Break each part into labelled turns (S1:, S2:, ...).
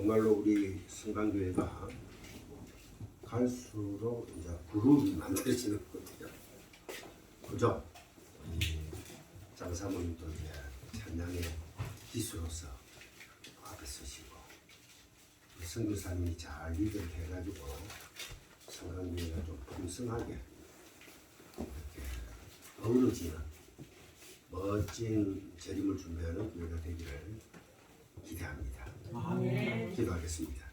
S1: 정말로 우리 성강교회가 갈수록 이제 그룹이 만들어지는 것 같아요. 그죠? 장사모님도 이제 찬양의 기수로서 앞에 서시고, 선교사님이 잘 리드를 해가지고 성강교회가 좀 풍성하게 이렇게 어우러지는 멋진 재림을 준비하는 교회가 되기를 기대합니다.
S2: 아멘.
S1: 기도하겠습니다.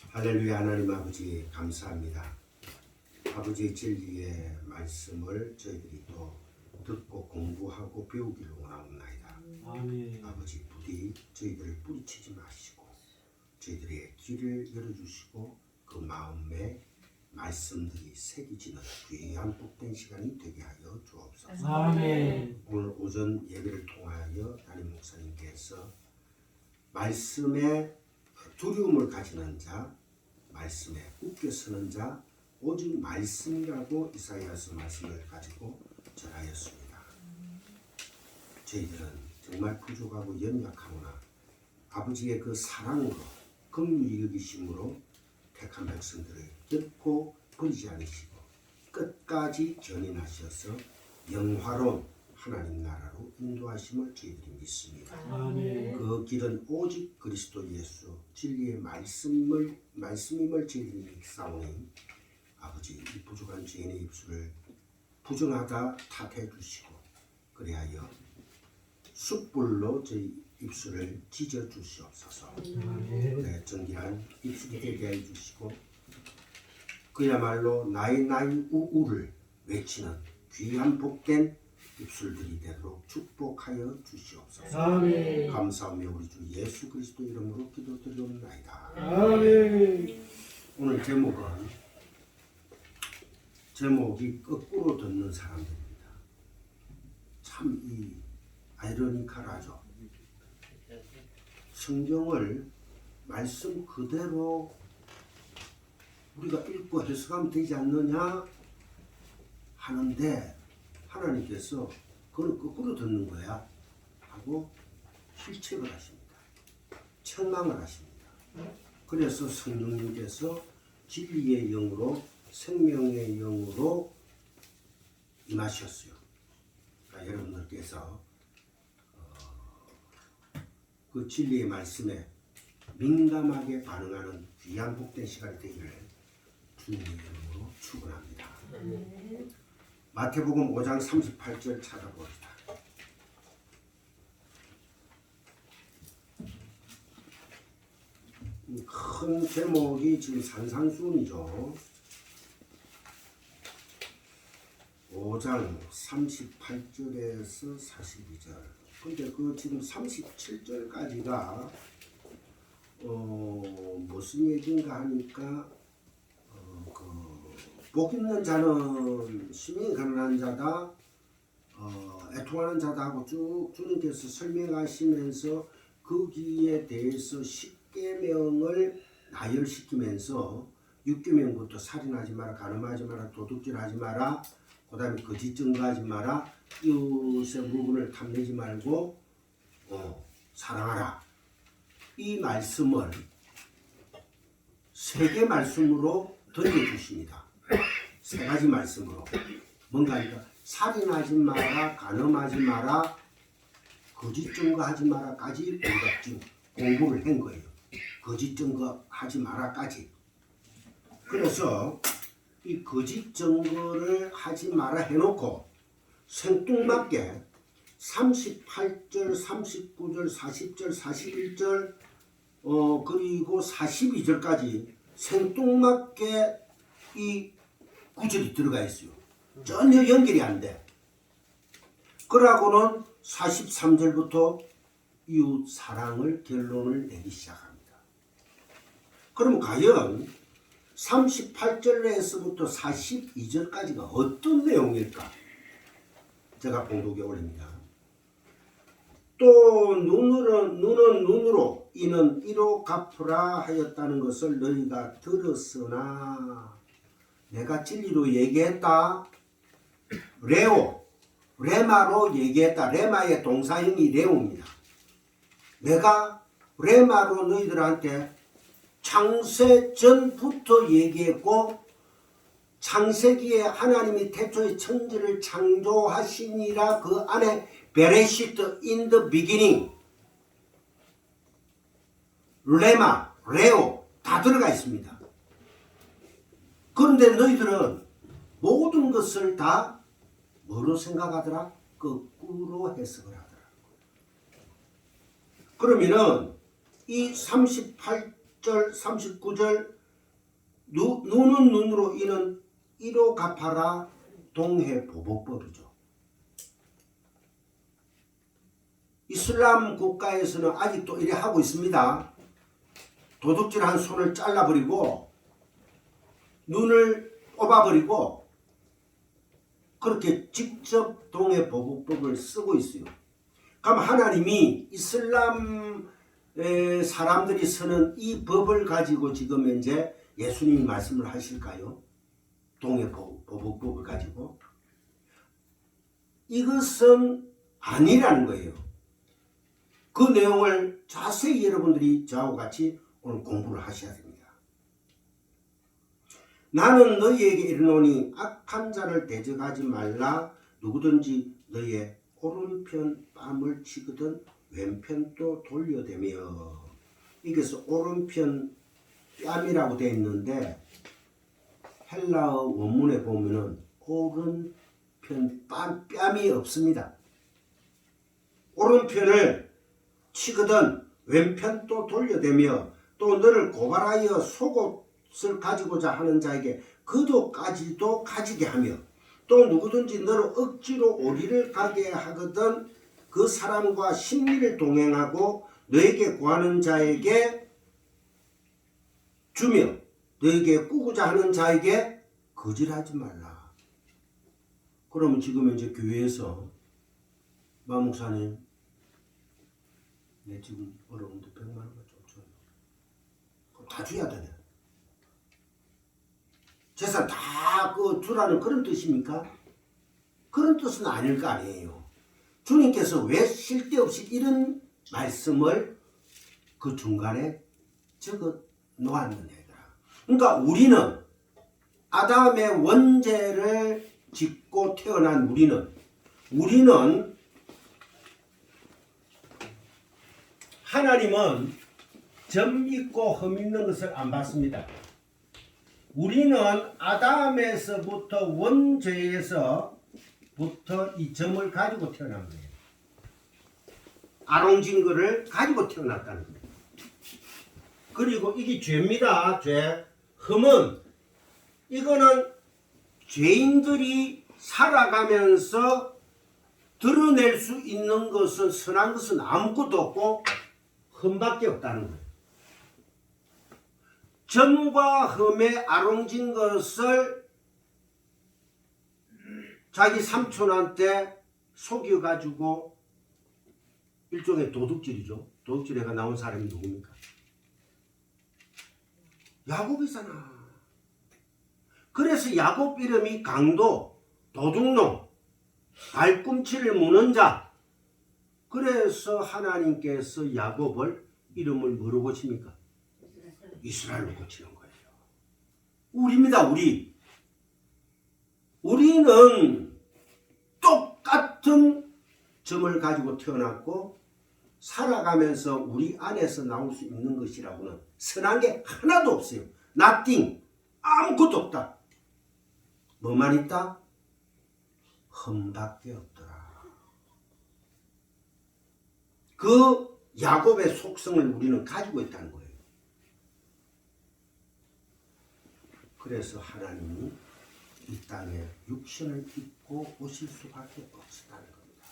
S1: 할렐루야. 하나님 아버지 감사합니다. 아버지의 진리의 말씀을 저희들이 또 듣고 공부하고 배우기를 원하옵나이다.
S2: 아멘.
S1: 아버지 부디 저희들을 뿌리치지 마시고 저희들의 귀를 열어주시고 그 마음에 말씀들이 새기지는 귀한 복된 시간이 되게 하여 주옵소서.
S2: 아멘.
S1: 오늘 오전 예배를 통하여 담임 목사님께서 말씀에 두려움을 가지는 자, 말씀에 웃겨서는 자, 오직 말씀이라고 이사야서 말씀을 가지고 전하였습니다. 저희들은 정말 부족하고 연약하구나. 아버지의 그 사랑으로 긍휼히 여기심으로 택한 백성들을 결코 버리지 않으시고 끝까지 견인하셔서 영화로운 하나님 나라로 인도하심을 저희들이 믿습니다.
S2: 아멘.
S1: 그 길은 오직 그리스도 예수 진리의 말씀임을 저희들이 믿사오니 아버지 이 부족한 죄인의 입술을 부정하다 탓해 주시고 그리하여 숯불로 저희 입술을 찢어 주시옵소서.
S2: 아멘.
S1: 정결한 입술이 되게 해 주시고 그야말로 나의 우우를 외치는 귀한 복된 입술들이 되도록 축복하여 주시옵소서.
S2: 아멘.
S1: 감사하며 우리 주 예수 그리스도 이름으로 기도드리옵나이다.
S2: 아멘.
S1: 오늘 제목이 거꾸로 듣는 사람들입니다. 참 이 아이러니컬하죠. 성경을 말씀 그대로 우리가 읽고 해석하면 되지 않느냐 하는데 하나님께서 그건 거꾸로 듣는 거야 하고 실책을 하십니다. 책망을 하십니다. 그래서 성령님께서 진리의 영으로 생명의 영으로 임하셨어요. 그러니까 여러분들께서 그 진리의 말씀에 민감하게 반응하는 귀한 복된 시간이 되기를 주님의 이름으로 축원합니다. 마태복음 5장 38절 찾아봅시다. 큰 제목이 지금 산상수훈이죠. 5장 38절에서 42절. 근데 그 지금 37절까지가 무슨 얘기인가 하니까 복 있는 자는 심히 가난한 자다, 애통하는 자다 하고 쭉 주님께서 설명하시면서 거기에 대해서 10계명을 나열시키면서 6계명부터 살인하지 마라, 간음하지 마라, 도둑질하지 마라, 그 다음에 거짓 증거하지 마라, 이웃의 물건을 탐내지 말고 사랑하라. 이 말씀을 3개 말씀으로 던져주십니다. 3가지 말씀으로. 뭔가 하니까 살인하지 마라, 간음하지 마라, 거짓 증거하지 마라까지 우리가 지금 공부를 한 거예요. 거짓 증거하지 마라까지. 그래서 이 거짓 증거를 하지 마라 해놓고 생뚱맞게 38절, 39절, 40절, 41절 그리고 42절까지 생뚱맞게 이 구절이 들어가 있어요. 전혀 연결이 안 돼. 그러고는 43절부터 이웃 사랑을 결론을 내기 시작합니다. 그럼 과연 38절에서부터 42절까지가 어떤 내용일까? 제가 봉독에 올립니다. 또 눈은 눈으로 이는 이로 갚으라 하였다는 것을 너희가 들었으나 내가 진리로 얘기했다. 레마로 얘기했다. 레마의 동사형이 레오입니다. 내가 레마로 너희들한테 창세 전부터 얘기했고 창세기에 하나님이 태초에 천지를 창조하시니라 그 안에 베레시트 in the beginning 레마, 레오 다 들어가 있습니다. 그런데 너희들은 모든 것을 다 뭐로 생각하더라? 거꾸로 해석을 하더라. 그러면은 이 38절, 39절 눈은 눈으로 이는 이로 갚아라 동해보복법이죠. 이슬람 국가에서는 아직도 이래 하고 있습니다. 도둑질한 손을 잘라버리고 눈을 뽑아버리고 그렇게 직접 동해보복법을 쓰고 있어요. 그럼 하나님이 이슬람 사람들이 쓰는 이 법을 가지고 지금 현재 예수님이 말씀을 하실까요? 동해보복법을 가지고? 이것은 아니라는 거예요. 그 내용을 자세히 여러분들이 저하고 같이 오늘 공부를 하셔야 됩니다. 나는 너희에게 이르노니 악한 자를 대적하지 말라. 누구든지 너희의 오른편 뺨을 치거든 왼편도 돌려대며. 이게서 오른편 뺨이라고 되어 있는데 헬라어 원문에 보면은 오른편 뺨이 없습니다. 오른편을 치거든 왼편도 돌려대며 또 너를 고발하여 속옷을 가지고자 하는 자에게 겉옷까지도 가지게 하며 또 누구든지 너를 억지로 오리를 가게 하거든 그 사람과 심리를 동행하고 너에게 구하는 자에게 주며 너에게 꾸고자 하는 자에게 거절하지 말라. 그러면 지금 이제 교회에서 마 목사님 내 지금 어려운데 100만 원만 좀 줘요. 그럼 다 줘야 되네. 재산 다 그 주라는 그런 뜻입니까? 그런 뜻은 아닐 거 아니에요. 주님께서 왜 쓸데없이 이런 말씀을 그 중간에 적어 놓았느냐. 그러니까 우리는 아담의 원죄를 짓고 태어난 우리는 하나님은 점 있고 흠 있는 것을 안 봤습니다. 우리는 아담에서부터 원죄에서부터 이 점을 가지고 태어난 거예요. 아롱진거를 가지고 태어났다는 거예요. 그리고 이게 죄입니다. 죄. 흠은 이거는 죄인들이 살아가면서 드러낼 수 있는 것은 선한 것은 아무것도 없고 흠밖에 없다는 거예요. 점과 흠에 아롱진 것을 자기 삼촌한테 속여가지고 일종의 도둑질이죠. 도둑질에가 나온 사람이 누굽니까? 야곱이잖아. 그래서 야곱 이름이 강도, 도둑놈, 발꿈치를 무는 자. 그래서 하나님께서 야곱을 이름을 뭐로 고칩니까? 이스라엘로 고치는 거예요. 우리입니다. 우리는 똑같은 점을 가지고 태어났고 살아가면서 우리 안에서 나올 수 있는 것이라고는 선한 게 하나도 없어요. nothing. 아무것도 없다. 뭐만 있다? 흠밖에 없더라. 그 야곱의 속성을 우리는 가지고 있다는 거예요. 그래서 하나님이 이 땅에 육신을 입고 오실 수밖에 없었다는 겁니다.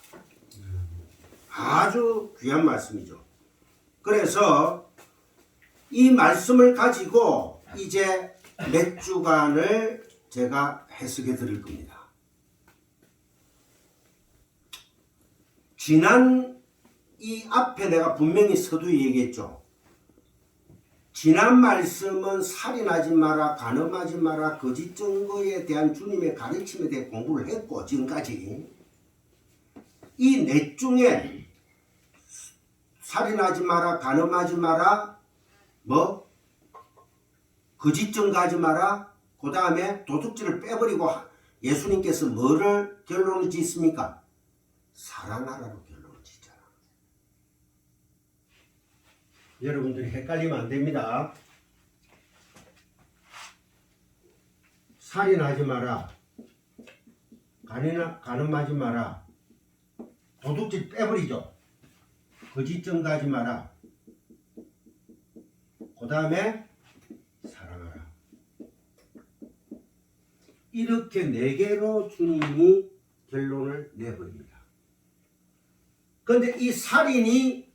S1: 아주 귀한 말씀이죠. 그래서 이 말씀을 가지고 이제 몇 주간을 제가 해석해 드릴 겁니다. 지난 이 앞에 내가 분명히 서두에 얘기했죠. 지난 말씀은 살인하지 마라, 간음하지 마라, 거짓 증거에 대한 주님의 가르침에 대해 공부를 했고 지금까지 이 넷 중에 살인하지 마라, 간음하지 마라, 거짓 증거하지 마라. 그 다음에 도둑질을 빼버리고 예수님께서 뭐를 결론을 짓습니까? 사랑하라로 결론을 짓잖아. 여러분들이 헷갈리면 안 됩니다. 살인하지 마라. 간음하지 마라. 도둑질 빼버리죠. 거짓 증거하지 마라. 그 다음에 사랑하라. 이렇게 네 개로 주님이 결론을 내버립니다. 그런데 이 살인이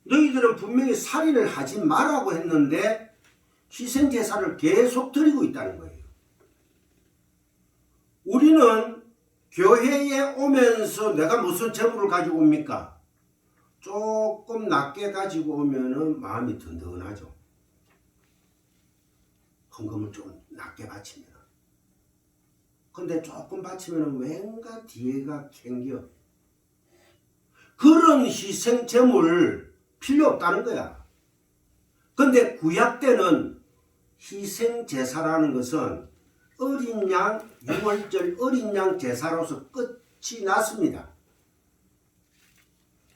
S1: 너희들은 분명히 살인을 하지 말라고 했는데 희생제사를 계속 드리고 있다는 거예요. 우리는 교회에 오면서 내가 무슨 재물을 가지고 옵니까? 조금 낮게 가지고 오면은 마음이 든든하죠. 헌금을 좀 낮게 바치면. 근데 조금 바치면 왠가 뒤에가 캥겨. 그런 희생 제물 필요 없다는 거야. 근데 구약 때는 희생 제사라는 것은 어린 양, 6월절 어린 양 제사로서 끝이 났습니다.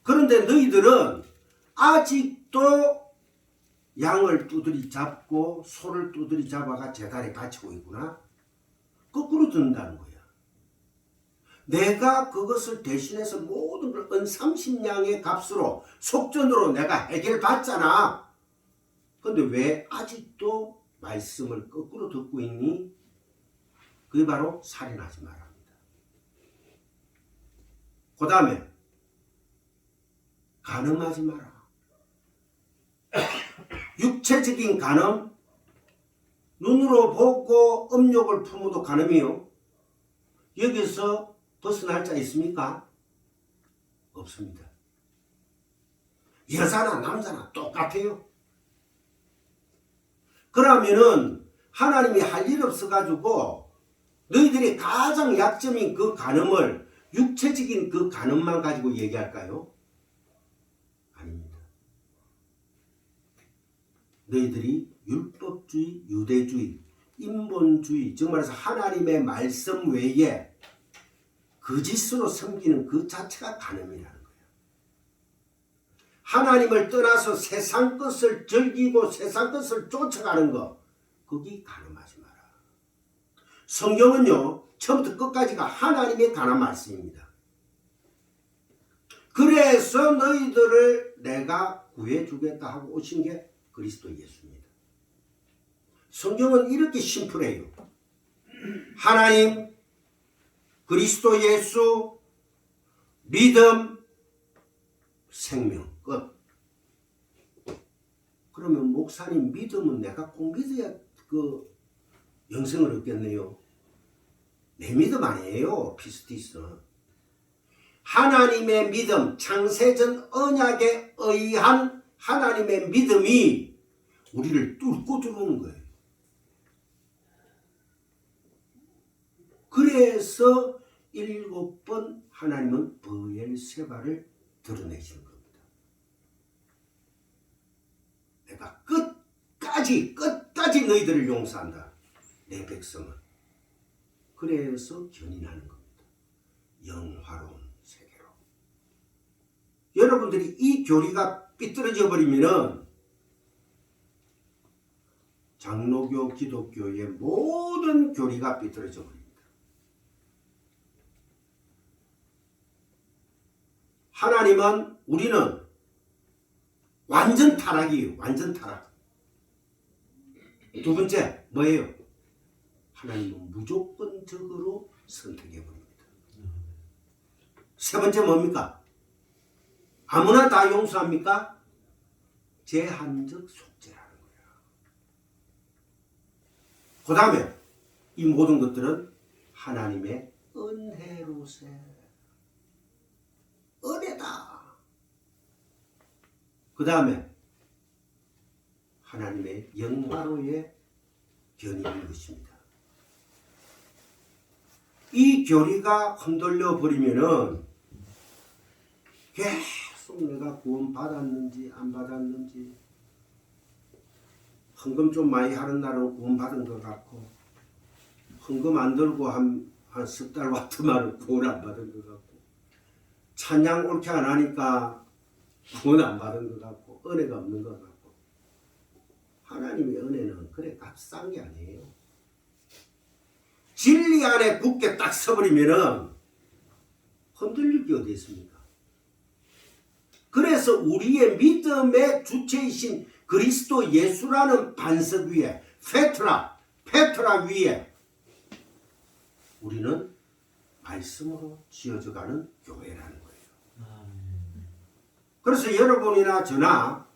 S1: 그런데 너희들은 아직도 양을 두드리 잡고 소를 두드리 잡아가 제단에 바치고 있구나. 거꾸로 듣는다는 거야. 내가 그것을 대신해서 모든 걸 은 30냥의 값으로 속전으로 내가 해결받잖아. 근데 왜 아직도 말씀을 거꾸로 듣고 있니? 그게 바로 살인하지 말랍니다. 그 다음에 간음하지 마라. 육체적인 간음, 눈으로 보고 음욕을 품어도 간음이요. 여기서 벗어날 자 있습니까? 없습니다. 여자나 남자나 똑같아요. 그러면은 하나님이 할 일 없어가지고 너희들이 가장 약점인 그 간음을 육체적인 그 간음만 가지고 얘기할까요? 아닙니다. 너희들이 율법주의, 유대주의, 인본주의, 즉 말해서 하나님의 말씀 외에 거짓으로 섬기는 그 자체가 간음이라는 거예요. 하나님을 떠나서 세상 것을 즐기고 세상 것을 쫓아가는 것, 거기 간음하지 마라. 성경은요, 처음부터 끝까지가 하나님의 관한 말씀입니다. 그래서 너희들을 내가 구해주겠다 하고 오신 게 그리스도 예수입니다. 성경은 이렇게 심플해요. 하나님, 그리스도 예수, 믿음, 생명, 끝. 그러면 목사님, 믿음은 내가 꼭 믿어야 그 영생을 얻겠네요. 내 믿음 아니에요. 피스티스. 하나님의 믿음, 창세전 언약에 의한 하나님의 믿음이 우리를 뚫고 들어오는 거예요. 그래서 7번 하나님은 브엘세바를 드러내시는 겁니다. 내가 끝까지 너희들을 용서한다. 내 백성은. 그래서 견인하는 겁니다. 영화로운 세계로. 여러분들이 이 교리가 삐뚤어져 버리면은 장로교, 기독교의 모든 교리가 삐뚤어져 버립니다. 하나님은, 우리는 완전 타락이에요. 완전 타락. 두 번째 뭐예요? 하나님은 무조건적으로 선택해버립니다. 세 번째 뭡니까? 아무나 다 용서합니까? 제한적 속죄라는 거예요. 그 다음에 이 모든 것들은 하나님의 은혜로세. 은혜다. 그 다음에 하나님의 영화로의 견인인 것입니다. 이 교리가 흔들려 버리면은 계속 내가 구원 받았는지 안 받았는지 헌금 좀 많이 하는 날은 구원받은 것 같고 헌금 안 들고 한 석 달 왔던 말은 구원 안 받은 것 같고 찬양 옳게 안 하니까 구원 안 받은 것 같고 은혜가 없는 것 같고 하나님의 은혜는 그래 값싼 게 아니에요. 진리 안에 굳게 딱 서버리면은 흔들릴 게 어디 있습니까? 그래서 우리의 믿음의 주체이신 그리스도 예수라는 반석 위에 페트라 위에 우리는 말씀으로 지어져가는 교회라는 거예요. 그래서 여러분이나 저나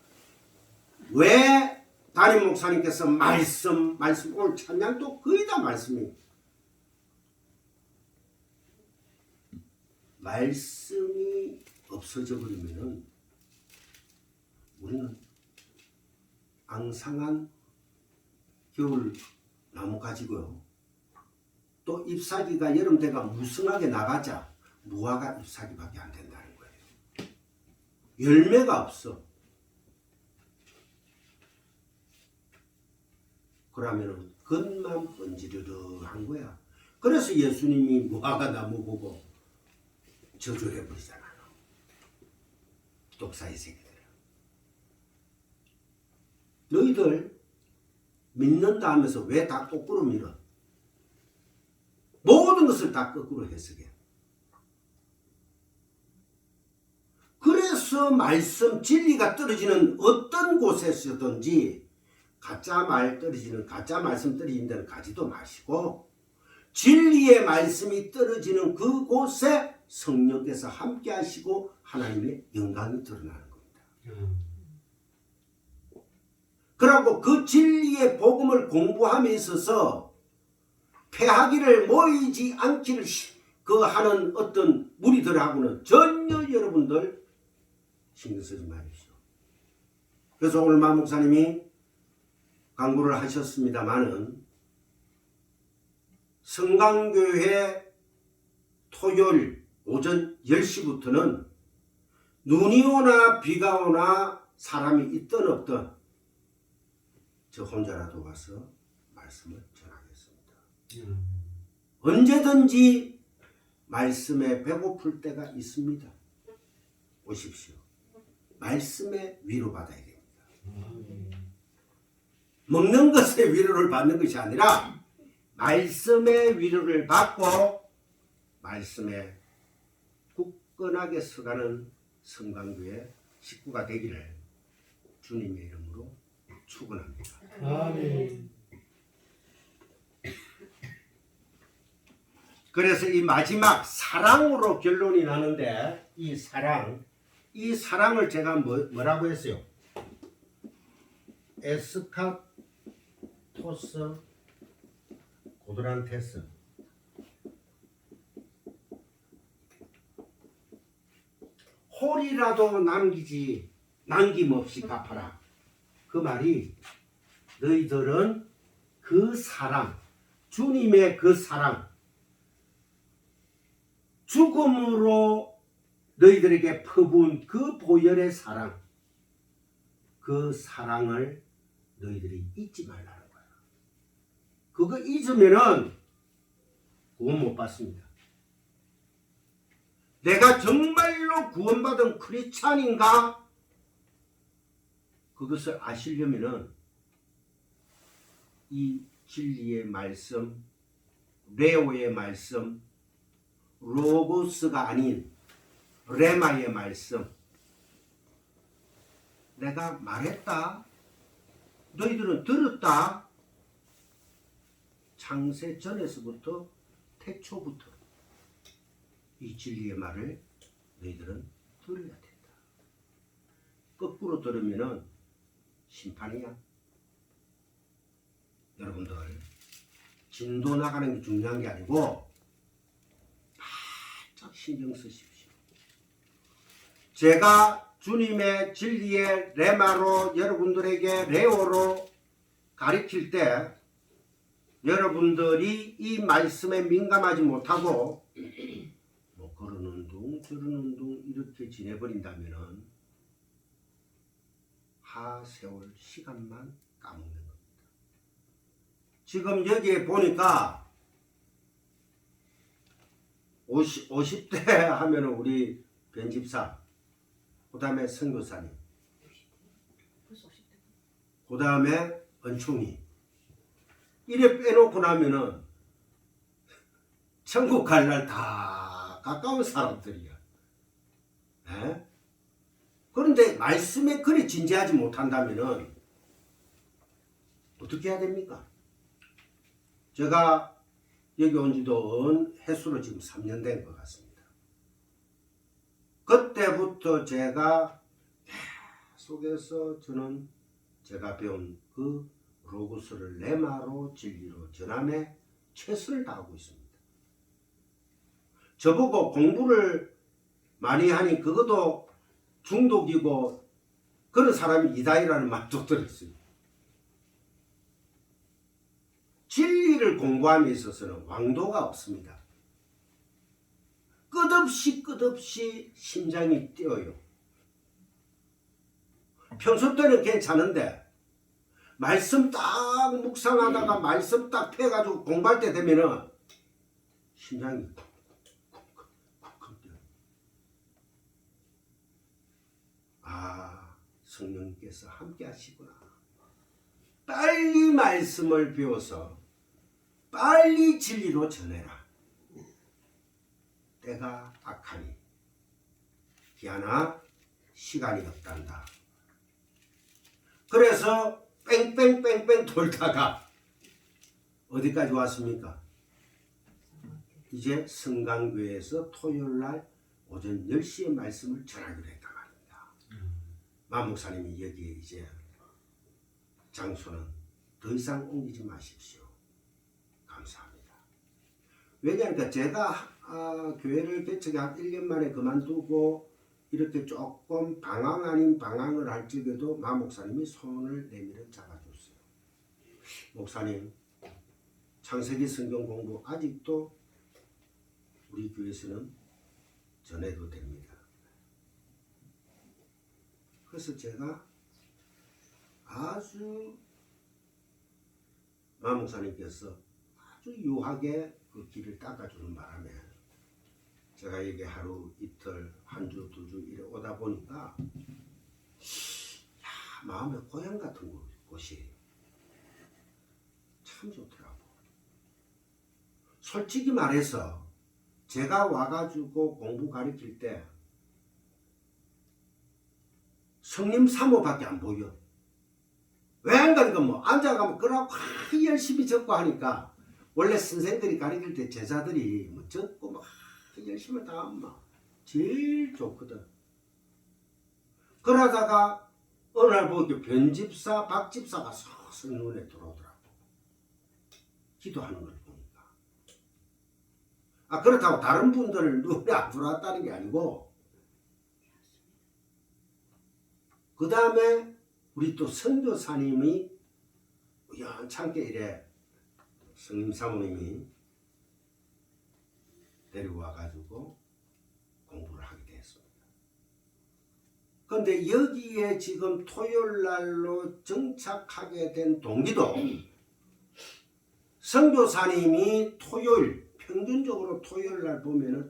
S1: 왜 담임 목사님께서 말씀 오늘 찬양도 거의 다 말씀이에요. 말씀이 없어져 버리면은 우리는 앙상한 겨울 나무 가지고요. 또 잎사귀가 여름 되가 무성하게 나가자 무화과 잎사귀밖에 안 된다는 거예요. 열매가 없어. 그러면은 겉만 번지르르한 거야. 그래서 예수님이 무화과 나무 보고 저주해 버리잖아요. 독사의 새끼들. 너희들 믿는다 하면서 왜 다 거꾸로 밀어? 모든 것을 다 거꾸로 해석해. 그래서 말씀 진리가 떨어지는 어떤 곳에서든지 가짜 말씀 떨어지는 데는 가지도 마시고 진리의 말씀이 떨어지는 그곳에 성령께서 함께 하시고 하나님의 영광이 드러나는 겁니다. 그리고 그 진리의 복음을 공부함에 있어서 패하기를 모이지 않기를 하는 어떤 무리들하고는 전혀 여러분들 신경 쓰지 마십시오. 그래서 오늘 마 목사님이 강구를 하셨습니다마는 성강교회 토요일 오전 10시부터는 눈이 오나 비가 오나 사람이 있든 없든 저 혼자라도 와서 말씀을 전하겠습니다. 언제든지 말씀에 배고플 때가 있습니다. 오십시오. 말씀에 위로받아야 됩니다. 먹는 것에 위로를 받는 것이 아니라 말씀의 위로를 받고 말씀에 굳건하게 서가는 성강교회 식구가 되기를 주님의 이름으로 축원합니다.
S2: 아멘.
S1: 그래서 이 마지막 사랑으로 결론이 나는데 이 사랑을 제가 뭐라고 했어요? 에스카토스 고드란테스 홀이라도 남김없이 갚아라. 그 말이 너희들은 그 사랑, 주님의 그 사랑, 죽음으로 너희들에게 퍼부은 그 보혈의 사랑, 그 사랑을 너희들이 잊지 말라는 거야. 그거 잊으면은 구원 못 받습니다. 내가 정말로 구원받은 크리스찬인가? 그것을 아시려면은 이 진리의 말씀, 레오의 말씀, 로고스가 아닌 레마의 말씀, 내가 말했다, 너희들은 들었다, 창세 전에서부터 태초부터 이 진리의 말을 너희들은 들어야 된다. 거꾸로 들으면은 심판이야. 여러분들 진도 나가는 게 중요한 게 아니고 바짝 신경 쓰십시오. 제가 주님의 진리의 레마로 여러분들에게 레오로 가르칠 때 여러분들이 이 말씀에 민감하지 못하고 뭐 그러는 둥 저러는 둥 이렇게 지내버린다면은 하세월 시간만 까먹는 겁니다. 지금 여기에 보니까 50대 하면은 우리 변집사, 그 다음에 선교사님,
S3: 벌써 50대.
S1: 그 다음에 은총이. 이래 빼놓고 나면은 천국 갈 날 다 가까운 사람들이야. 에? 그런데 말씀에 그리 진지하지 못한다면은 어떻게 해야 됩니까? 제가 여기 온 지도 횟수로 지금 3년 된 것 같습니다. 그때부터 제가 계속해서 저는 제가 배운 그 로고스를 레마로 진리로 전함에 최선을 다하고 있습니다. 저보고 공부를 많이 하니 그것도 중독이고 그런 사람이 이다이라는 말도 들었어요. 진리를 공부함에 있어서는 왕도가 없습니다. 끝없이 심장이 뛰어요. 평소 때는 괜찮은데 말씀 딱 묵상하다가 말씀 딱 펴가지고 공부할 때 되면은 심장이 쿵쿵쿵쿵 뛰어요. 아, 성령님께서 함께 하시구나. 빨리 말씀을 배워서 빨리 진리로 전해라. 때가 악하니 기하나 시간이 없단다. 그래서 뺑뺑뺑뺑 돌다가 어디까지 왔습니까? 이제 성강교회에서 토요일날 오전 10시에 말씀을 전하기로 했단 말입니다. 만 목사님이 여기에 이제 장소는 더 이상 옮기지 마십시오. 감사합니다. 왜냐하면 제가 교회를 개척해 한 1년 만에 그만두고 이렇게 조금 방황 아닌 방황을 할 적에도 마 목사님이 손을 내밀어 잡아줬어요. 목사님, 창세기 성경 공부 아직도 우리 교회에서는 전해도 됩니다. 그래서 제가 아주 마 목사님께서 아주 유하게 그 길을 닦아주는 바람에 제가 이게 하루 이틀 한 주 두 주 이래 오다 보니까 마음의 고향 같은 곳이에요. 참 좋더라고. 솔직히 말해서 제가 와가지고 공부 가르칠 때 성님 사모밖에 안 보여. 왜 안 가니까 뭐 앉아가면 그러고 열심히 적고 하니까 원래 선생들이 가르칠 때 제자들이 뭐 적고 막 열심히 다 하면 막 제일 좋거든. 그러다가 어느 날 보니까 변집사 박집사가 서서 눈에 들어오더라고. 기도하는 걸 보니까. 그렇다고 다른 분들 눈에 안 들어왔다는 게 아니고 그 다음에 우리 또 선교사님이 우연찮게 이래 성님 사모님이 데리고 와가지고 공부를 하게 됐습니다. 그런데 여기에 지금 토요일날로 정착하게 된 동기도 선교사님이 토요일 평균적으로 토요일날 보면은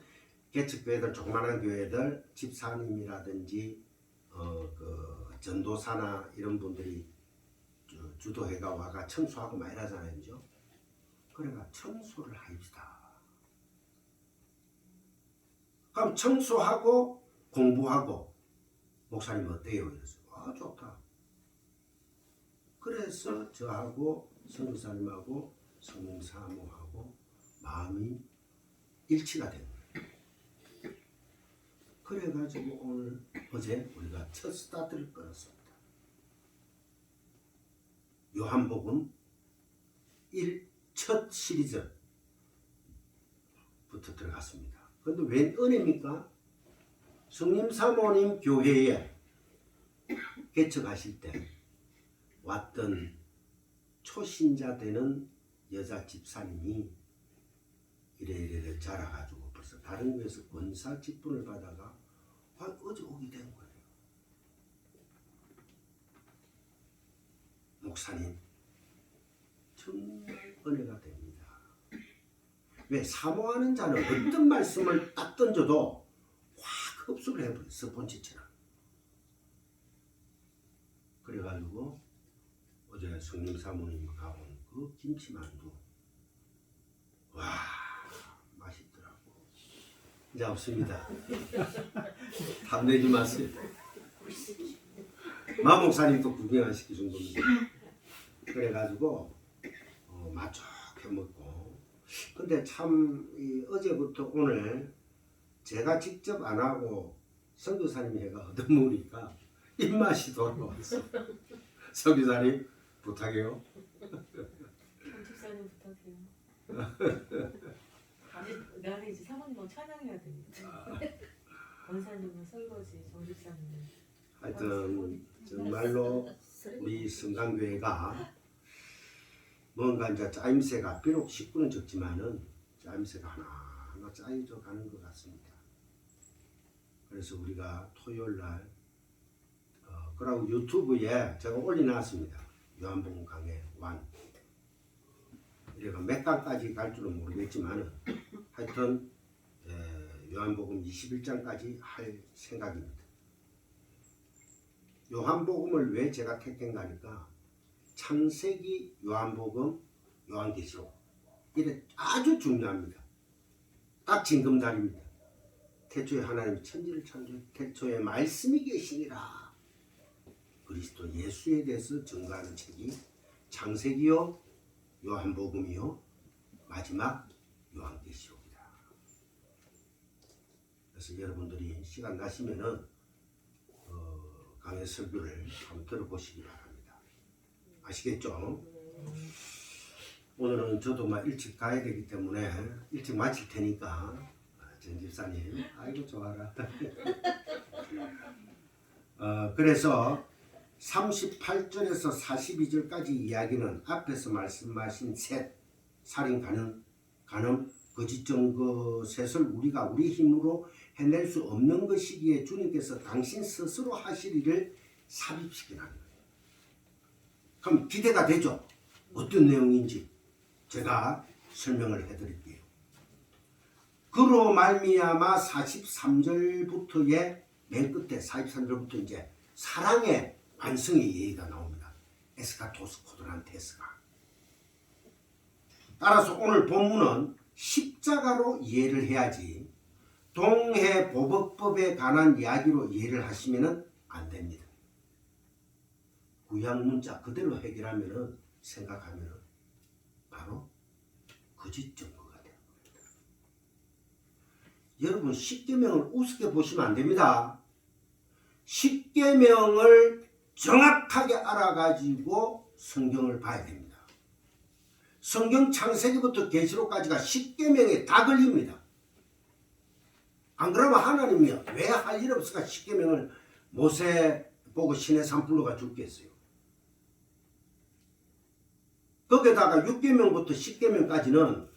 S1: 개척교회들 조그마한 교회들 집사님이라든지 그 전도사나 이런 분들이 주도회가 와가 청소하고 막 이러잖아요. 그죠? 그래가 청소를 합시다. 그럼 청소하고 공부하고 목사님 어때요? 이랬어요. 좋다. 그래서 저하고 선교사님하고 성령 사모하고 마음이 일치가 된 거예요. 그래가지고 어제 우리가 첫 스타트를 끊었습니다. 요한복음 첫 시리즈부터 들어갔습니다. 그런데 웬 은혜입니까? 성님 사모님 교회에 개척하실 때 왔던 초신자 되는 여자 집사님이 이래 자라가지고 벌써 다른 교회에서 권사 직분을 받아가 어제 오게 된 거예요. 목사님, 정말 은혜가 됩니다. 왜? 사모하는 자는 어떤 말씀을 딱 던져도 확 흡수를 해버려요. 스폰지처럼. 그래가지고 어제 성림 사모님 가본 그 김치만두, 와, 맛있더라고. 이제 없습니다. 탐내지 마세요. 마 목사님도 구경 안 시키신 겁니다. 그래가지고 맛 좋게 먹고. 근데 참 어제부터 오늘 제가 직접 안 하고 선교사님이 해가 얻어먹으니까 입맛이 돌아왔어. 선교사님 부탁해요.
S3: 집사님 부탁해요. 아니 나는 이제 사모님하고 찬양해야 되니까. 권사님은 설거지, 정집사님은.
S1: 하여튼 정말로 우리 성강교회가 뭔가 이제 짜임새가 비록 식구는 적지만은 짜임새가 하나하나 짜여져 가는 것 같습니다. 그래서 우리가 토요일 날 그리고 유튜브에 제가 올려놨습니다. 요한복음 강해 1. 우리가 몇 강까지 갈 줄은 모르겠지만은 하여튼 요한복음 21장까지 할 생각입니다. 요한복음을 왜 제가 택했나니까 창세기, 요한복음, 요한계시록 이게 아주 중요합니다. 딱 징검다리입니다. 태초에 하나님이 천지를 창조해 태초에 말씀이 계시니라. 그리스도 예수에 대해서 증거하는 책이 창세기요, 요한복음이요, 마지막 요한계시록이다. 그래서 여러분들이 시간 나시면은 강의 설교를 한번 들어보시기 바랍니다. 아시겠죠? 오늘은 저도 막 일찍 가야 되기 때문에 일찍 마칠 테니까 전 집사님, 아이고 좋아라. 그래서 38절에서 42절까지 이야기는 앞에서 말씀하신 셋, 살인, 간음, 거짓 증거 셋을 우리가 우리 힘으로 해낼 수 없는 것이기에 주님께서 당신 스스로 하실 일을 삽입시키는 거예요. 그럼 기대가 되죠? 어떤 내용인지 제가 설명을 해드릴게요. 그로 말미암아 43절부터의 맨 끝에 43절부터 이제 사랑의 완성의 예의가 나옵니다. 에스카토스 코드란테스가. 따라서 오늘 본문은 십자가로 이해를 해야지 동해 보복법에 관한 이야기로 이해를 하시면 안 됩니다. 구약 문자 그대로 해결하면 생각하면 바로 거짓 증거가 됩니다. 여러분 십계명을 우습게 보시면 안 됩니다. 십계명을 정확하게 알아가지고 성경을 봐야 됩니다. 성경 창세기부터 계시록까지가 십계명에 다 걸립니다. 안 그러면 하나님이 왜 할 일 없을까 십계명을 모세 보고 신의 산 불러가 죽겠어요. 거기에다가 6계명부터 10계명까지는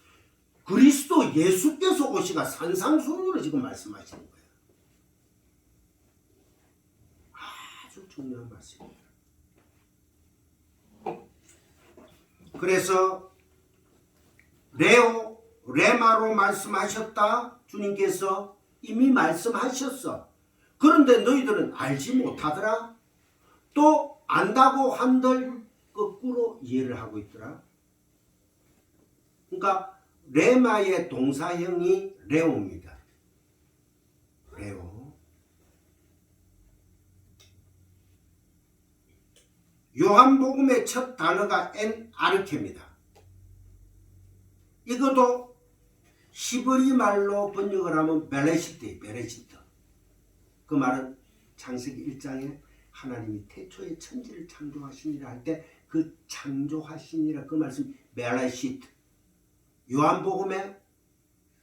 S1: 그리스도 예수께서 오시가 산상수훈으로 지금 말씀하시는 거예요. 아주 중요한 말씀입니다. 그래서 레마로 말씀하셨다. 주님께서 이미 말씀하셨어. 그런데 너희들은 알지 못하더라. 또 안다고 한들 거꾸로 이해를 하고 있더라. 그러니까 레마의 동사형이 레오입니다. 레오. 요한복음의 첫 단어가 엔 아르케입니다. 이것도 히브리 말로 번역을 하면 베레시트. 그 말은 창세기 1장에 하나님이 태초에 천지를 창조하시니라 할 때 그 창조하시니라 그 말씀 베레시트. 요한복음에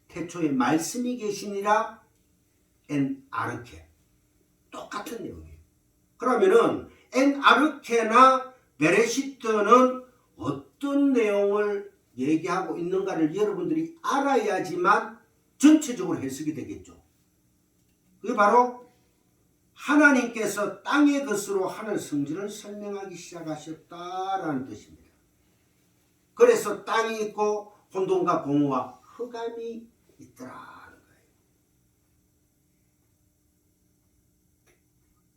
S1: 태초에 말씀이 계시니라 엔 아르케. 똑같은 내용이에요. 그러면은 엔 아르케나 베레시트는 어떤 내용을 얘기하고 있는가를 여러분들이 알아야지만 전체적으로 해석이 되겠죠. 그게 바로 하나님께서 땅의 것으로 하늘 성질을 설명하기 시작하셨다라는 뜻입니다. 그래서 땅이 있고 혼돈과 공허와 흑암이 있더라.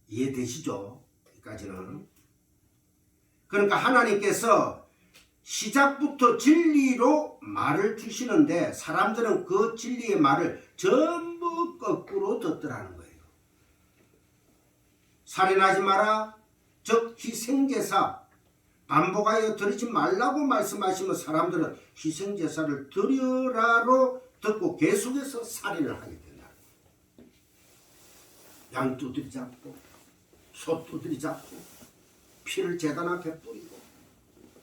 S1: 이해되시죠? 여기까지는. 그러니까 하나님께서 시작부터 진리로 말을 주시는데 사람들은 그 진리의 말을 전부 거꾸로 듣더라는 거예요. 살인하지 마라, 즉 희생제사 반복하여 드리지 말라고 말씀하시면 사람들은 희생제사를 드려라로 듣고 계속해서 살인을 하게 된다. 양두들이 잡고 소두들이 잡고 피를 제단 앞에 뿌리고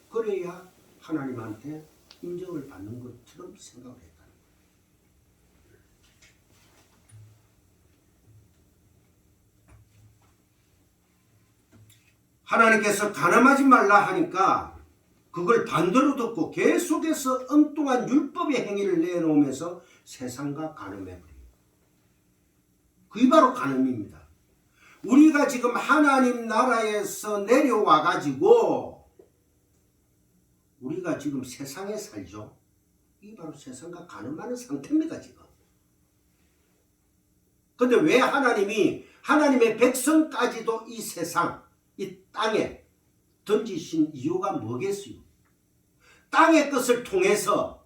S1: 그래야 하나님한테 인정을 받는 것처럼 생각을 했다. 하나님께서 가늠하지 말라 하니까 그걸 반대로 듣고 계속해서 엉뚱한 율법의 행위를 내놓으면서 세상과 가늠해버려요. 그게 바로 가늠입니다. 우리가 지금 하나님 나라에서 내려와 가지고 우리가 지금 세상에 살죠. 이게 바로 세상과 가늠하는 상태입니다. 지금. 근데 왜 하나님이 하나님의 백성까지도 이 세상 이 땅에 던지신 이유가 뭐겠어요? 땅의 것을 통해서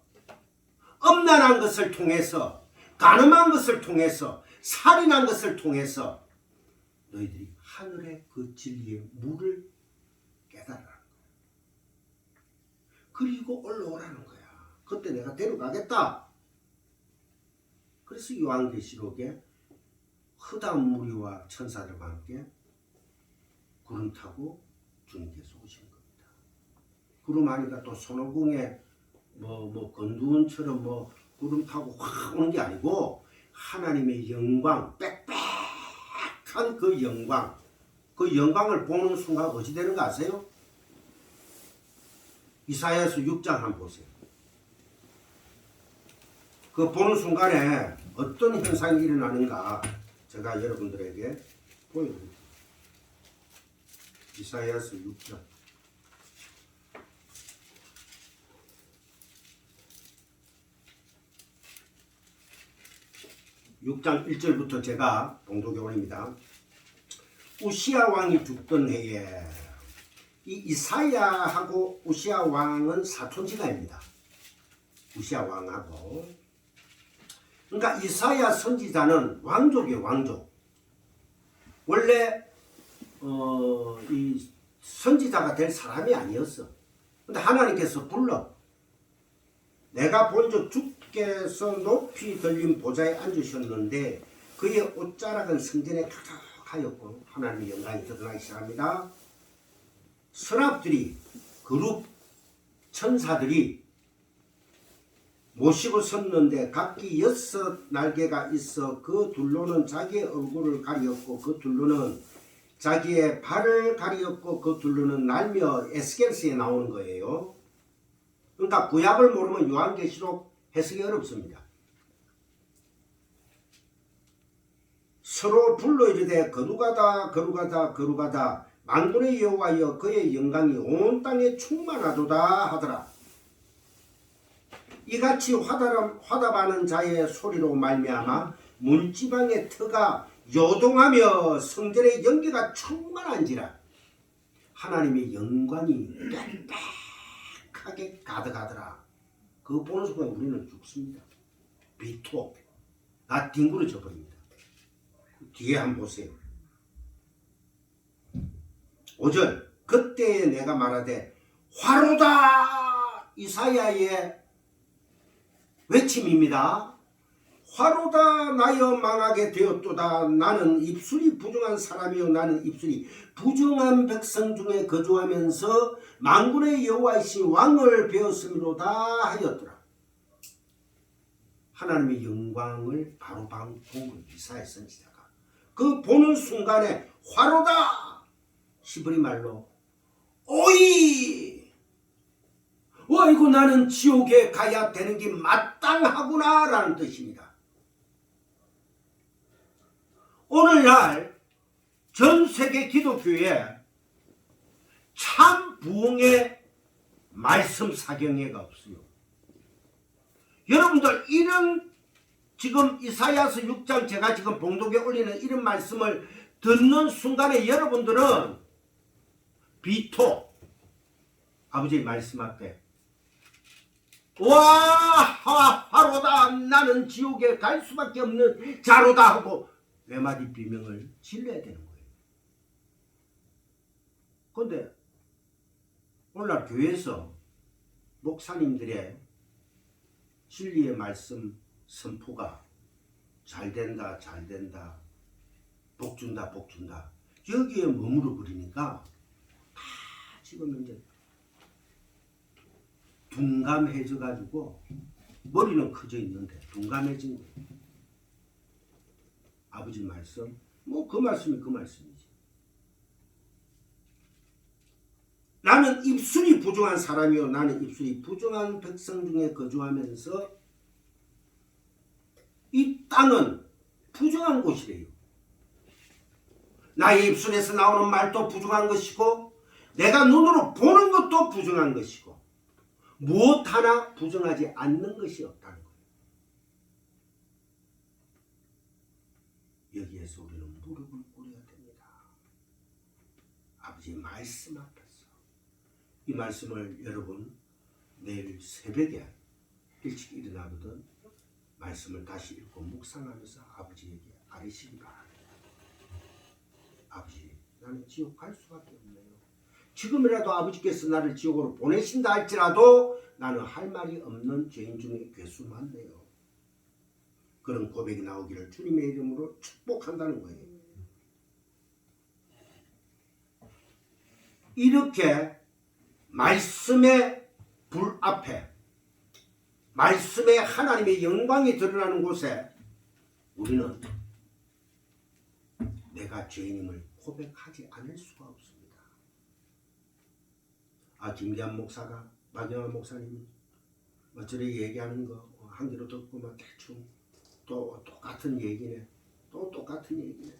S1: 엄난한 것을 통해서 가늠한 것을 통해서 살인한 것을 통해서 너희들이 하늘의 그 진리의 물을 깨달으라는 거야. 그리고 올라오라는 거야. 그때 내가 데려가겠다. 그래서 요한계시록에 흑암 무리와 천사들과 함께 구름 타고 주님께서 오신 겁니다. 구름 아니까 또 손오공에 건두원처럼 구름 타고 확 오는 게 아니고 하나님의 영광, 빽빽한 그 영광을 보는 순간 어찌 되는 거 아세요? 이사야서 6장 한번 보세요. 그 보는 순간에 어떤 현상이 일어나는가 제가 여러분들에게 보여드립니다. 이사야서 6장 6장 1절부터 제가 봉독해올립니다. 우시야 왕이 죽던 해에 이 이사야하고 우시야 왕은 사촌지간입니다. 우시야 왕하고 그러니까 이사야 선지자는 왕족이에요. 왕족. 원래 이 선지자가 될 사람이 아니었어. 근데 하나님께서 불러 내가 본적 주께서 높이 들린 보좌에 앉으셨는데 그의 옷자락은 성전에 가득하였고 하나님의 영광이 드러나기 시작합니다. 서랍들이 그룹 천사들이 모시고 섰는데 각기 6날개가 있어 그 둘로는 자기의 얼굴을 가리었고 그 둘로는 자기의 발을 가리었고 그 둘로는 날며 에스겔서에 나오는 거예요. 그러니까 구약을 모르면 요한계시록 해석이 어렵습니다. 서로 불러 이르되 거룩하다 거룩하다 거룩하다 만군의 여호와여 그의 영광이 온 땅에 충만하도다 하더라. 이같이 화답하는 자의 소리로 말미암아 문지방의 터가 요동하며 성전의 연기가 충만한지라. 하나님의 영광이 빽빽하게 가득하더라. 그거 보는 순간 우리는 죽습니다. 비토 나 뒹굴어져 버립니다. 뒤에 한번 보세요. 5절 그때에 내가 말하되 화로다. 이사야의 외침입니다. 화로다 나여 망하게 되었도다. 나는 입술이 부정한 사람이요 나는 입술이 부정한 백성 중에 거주하면서 만군의 여호와이신 왕을 배웠음이로다 하였더라. 하나님의 영광을 바로 본 이사야 선지자가 그 보는 순간에 화로다. 히브리 말로 오이 이거 나는 지옥에 가야 되는 게 마땅하구나 라는 뜻입니다. 오늘날 전 세계 기독교에 참 부흥의 말씀 사경회가 없어요. 여러분들 이런 지금 이사야서 6장 제가 지금 봉독에 올리는 이런 말씀을 듣는 순간에 여러분들은 비토 아버지의 말씀 앞에 와 하로다 나는 지옥에 갈 수밖에 없는 자로다 하고 외마디 비명을 질러야 되는 거예요. 그런데 오늘날 교회에서 목사님들의 진리의 말씀 선포가 잘된다 잘된다 복준다 복준다 여기에 머무르 버리니까 다 지금 이제 둔감해져 가지고 머리는 커져 있는데 둔감해진 거예요. 아버지 말씀 뭐 그 말씀이 그 말씀이지. 나는 입술이 부정한 사람이요 나는 입술이 부정한 백성 중에 거주하면서 이 땅은 부정한 곳이래요. 나의 입술에서 나오는 말도 부정한 것이고 내가 눈으로 보는 것도 부정한 것이고 무엇 하나 부정하지 않는 것이 없다는 거예요. 여기에서 우리는 무릎을 꿇어야 됩니다. 아버지의 말씀 앞에서 이 말씀을 여러분 내일 새벽에 일찍 일어나거든 말씀을 다시 읽고 묵상하면서 아버지에게 아뢰시기 바랍니다. 아버지 나는 지옥 갈 수밖에 없네요. 지금이라도 아버지께서 나를 지옥으로 보내신다 할지라도 나는 할 말이 없는 죄인 중에 괴수만네요. 그런 고백이 나오기를 주님의 이름으로 축복한다는 거예요. 이렇게 말씀의 불 앞에 말씀의 하나님의 영광이 드러나는 곳에 우리는 내가 죄인임을 고백하지 않을 수가 없습니다. 김기한 목사가 박영환 목사님이 어쩌리 얘기하는 거 한 귀로 듣고 막 대충 또 똑같은 얘기네 또 똑같은 얘기네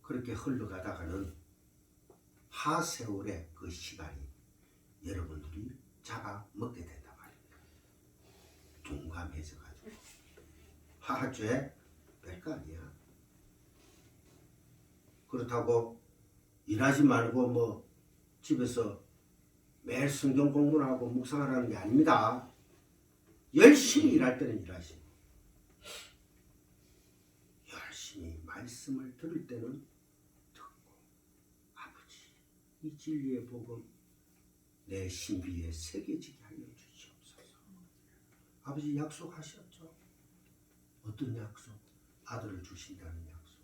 S1: 그렇게 흘러가다가는 하세월의 그 시간이 여러분들이 잡아먹게 된단 말입니다. 둔감해져가지고 죄 별거 아니야. 그렇다고 일하지 말고 뭐 집에서 매일 성경 공부를 하고 묵상하라는 게 아닙니다. 열심히 일할 때는 일하시고 열심히 말씀을 들을 때는 듣고 아버지 이 진리의 복음 내 신비에 새겨지게 하여 주시옵소서. 아버지 약속하셨죠. 어떤 약속? 아들을 주신다는 약속.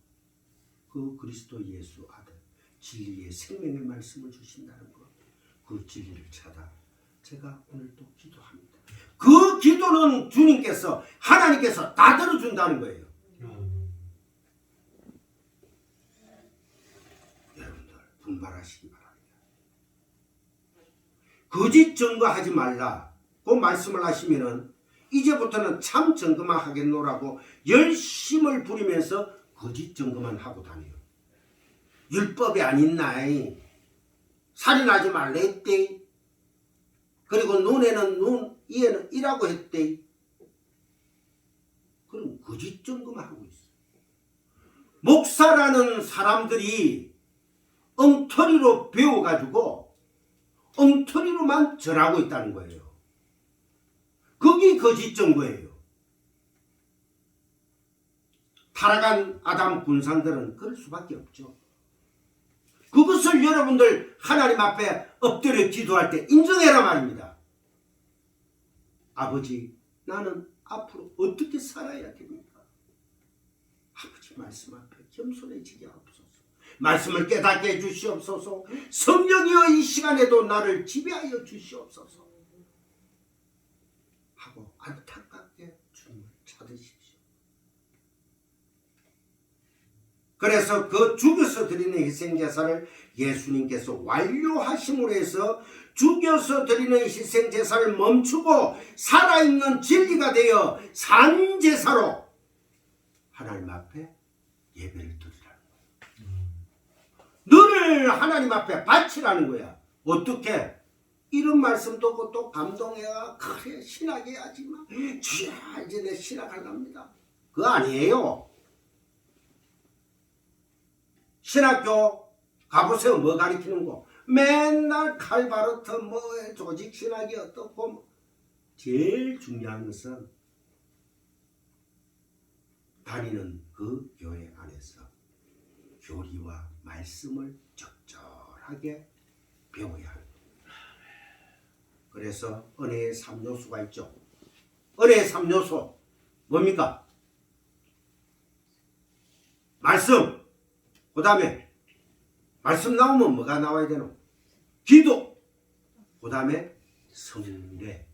S1: 그 그리스도 예수 아들 진리의 생명의 말씀을 주신다는 것. 그 진리를 찾아 제가 오늘도 기도합니다. 그 기도는 주님께서 하나님께서 다 들어준다는 거예요. 여러분들 분발하시기 바랍니다. 거짓 증거하지 말라 그 말씀을 하시면은 이제부터는 참 증거만 하겠노라고 열심을 부리면서 거짓 증거만 하고 다녀요. 율법이 아닌 나이 살인하지 말라 했대. 그리고 눈에는 눈, 이에는 이라고 했대. 그럼 거짓 증거만 하고 있어. 목사라는 사람들이 엉터리로 배워가지고 엉터리로만 절하고 있다는 거예요. 그게 거짓 증거예요. 타락한 아담 군상들은 그럴 수밖에 없죠. 그것을 여러분들 하나님 앞에 엎드려 기도할 때 인정해라 말입니다. 아버지 나는 앞으로 어떻게 살아야 됩니까? 아버지 말씀 앞에 겸손해지게 하옵소서. 말씀을 깨닫게 해주시옵소서. 성령이여 이 시간에도 나를 지배하여 주시옵소서 하고 안타깝게 주님을 찾으십시오. 그래서 그 죽여서 드리는 희생제사를 예수님께서 완료하심으로 해서 죽여서 드리는 희생제사를 멈추고 살아있는 진리가 되어 산 제사로 하나님 앞에 예배를 드리라는 거야. 너를 하나님 앞에 바치라는 거야. 어떻게? 이런 말씀 듣고 또 감동해가 그래 신학해야지만 주야 이제 내 신학하랍니다. 그거 아니에요. 신학교 가보세요. 뭐 가르치는 거 맨날 칼바르트 뭐 조직 신학이 어떻고 제일 중요한 것은 다니는 그 교회 안에서 교리와 말씀을 적절하게 배워야 합니다. 그래서 은혜의 3요소가 있죠. 은혜의 3요소 뭡니까? 말씀. 그 다음에 말씀 나오면 뭐가 나와야 되노? 기도. 그 다음에 성례,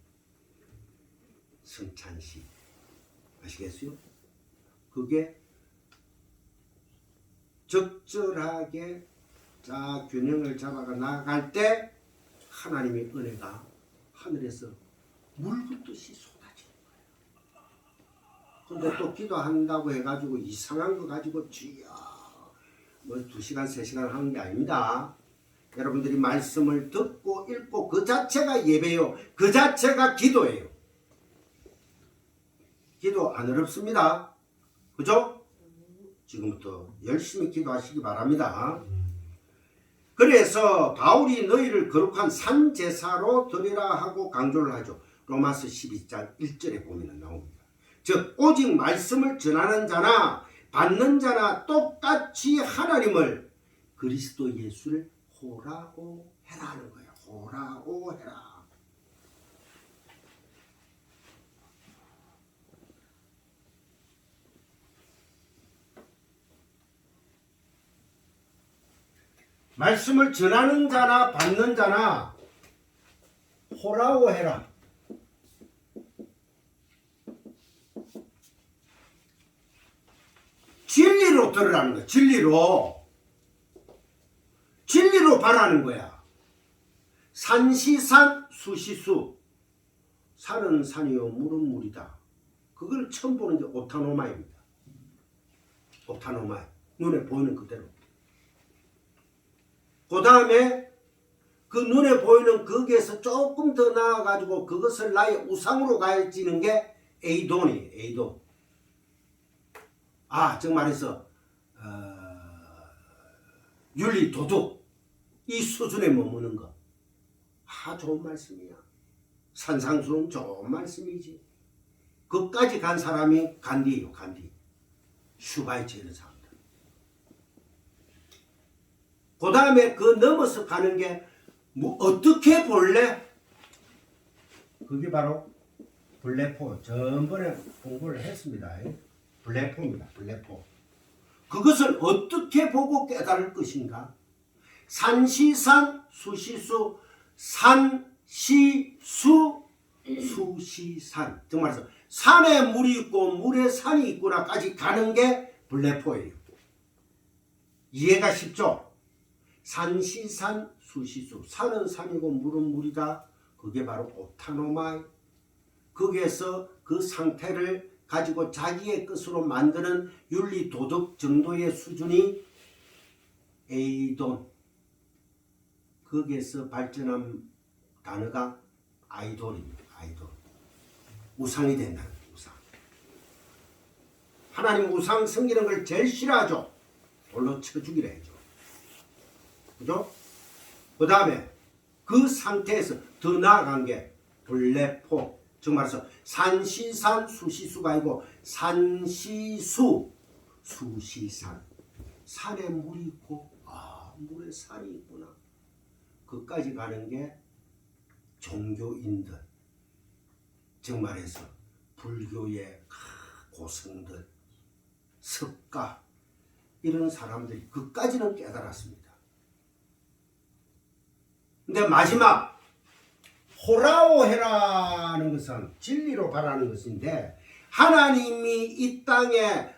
S1: 성찬식. 아시겠어요? 그게 적절하게 자 균형을 잡아가 나아갈 때 하나님의 은혜가 하늘에서 물 붓듯이 쏟아지는 거예요. 근데 또 기도한다고 해가지고 이상한 거 가지고 주여 뭐 2시간 3시간 하는 게 아닙니다. 여러분들이 말씀을 듣고 읽고 그 자체가 예배요. 그 자체가 기도예요. 기도 안 어렵습니다. 그죠? 지금부터 열심히 기도하시기 바랍니다. 그래서 바울이 너희를 거룩한 산제사로 드리라 하고 강조를 하죠. 로마서 12장 1절에 보면 나옵니다. 즉 오직 말씀을 전하는 자나 받는 자나 똑같이 하나님을 그리스도 예수를 호라고 해라 하는 거예요. 호라고 해라. 말씀을 전하는 자나 받는 자나 호라고 해라. 진리로 들으라는 거야. 진리로. 진리로 바라는 거야. 산시산 수시수. 산은 산이요 물은 물이다. 그걸 처음 보는 게 오타노마입니다. 오타노마. 눈에 보이는 그대로. 그 다음에 그 눈에 보이는 거기에서 조금 더 나아가지고 그것을 나의 우상으로 가지는 게 에이돈이에요. 에이돈. 아, 즉 말해서 윤리, 도덕 이 수준에 머무는 거. 아, 좋은 말씀이야. 산상수는 좋은 말씀이지. 그까지 간 사람이 간디예요. 간디. 슈바이처 이런 사람들. 그 다음에 그 넘어서 가는 게 뭐 어떻게 볼래? 그게 바로 블레포. 전번에 공부를 했습니다. 블레포입니다. 블레포. 그것을 어떻게 보고 깨달을 것인가? 산시산 수시수 산시수 수시산. 즉 말해서 산에 물이 있고 물에 산이 있구나까지 가는 게 블레포예요. 이해가 쉽죠? 산시산 수시수. 산은 산이고 물은 물이다. 그게 바로 오타노마이. 거기에서 그 상태를 가지고 자기의 것으로 만드는 윤리 도덕 정도의 수준이 에이돈. 거기에서 발전한 단어가 아이돌입니다. 아이돌. 우상이 된다는 거예요. 우상. 하나님 우상 섬기는 걸 제일 싫어하죠. 돌로 쳐 죽이라 해죠. 그죠? 그 다음에 그 상태에서 더 나아간 게 블레포. 즉 말해서 산시산 수시수가 아니고 산시수 수시산. 산에 물이 있고 아 물에 산이 있구나. 그까지 가는 게 종교인들. 즉 말해서 불교의 고승들 석가 이런 사람들이 그까지는 깨달았습니다. 근데 마지막 호라오 해라는 것은 진리로 바라는 것인데 하나님이 이 땅에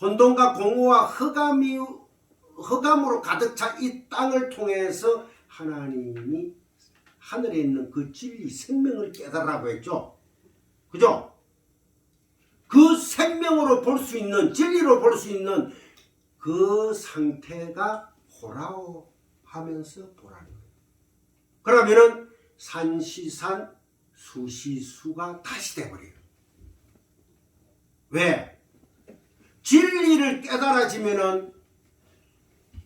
S1: 혼돈과 공허와 흑암으로 가득 차 이 땅을 통해서 하나님이 하늘에 있는 그 진리 생명을 깨달으라고 했죠. 그죠? 그 생명으로 볼 수 있는 진리로 볼 수 있는 그 상태가 호라오 하면서 보라는 거예요. 그러면은 산시산 수시수가 다시 돼버려요. 왜? 진리를 깨달아지면은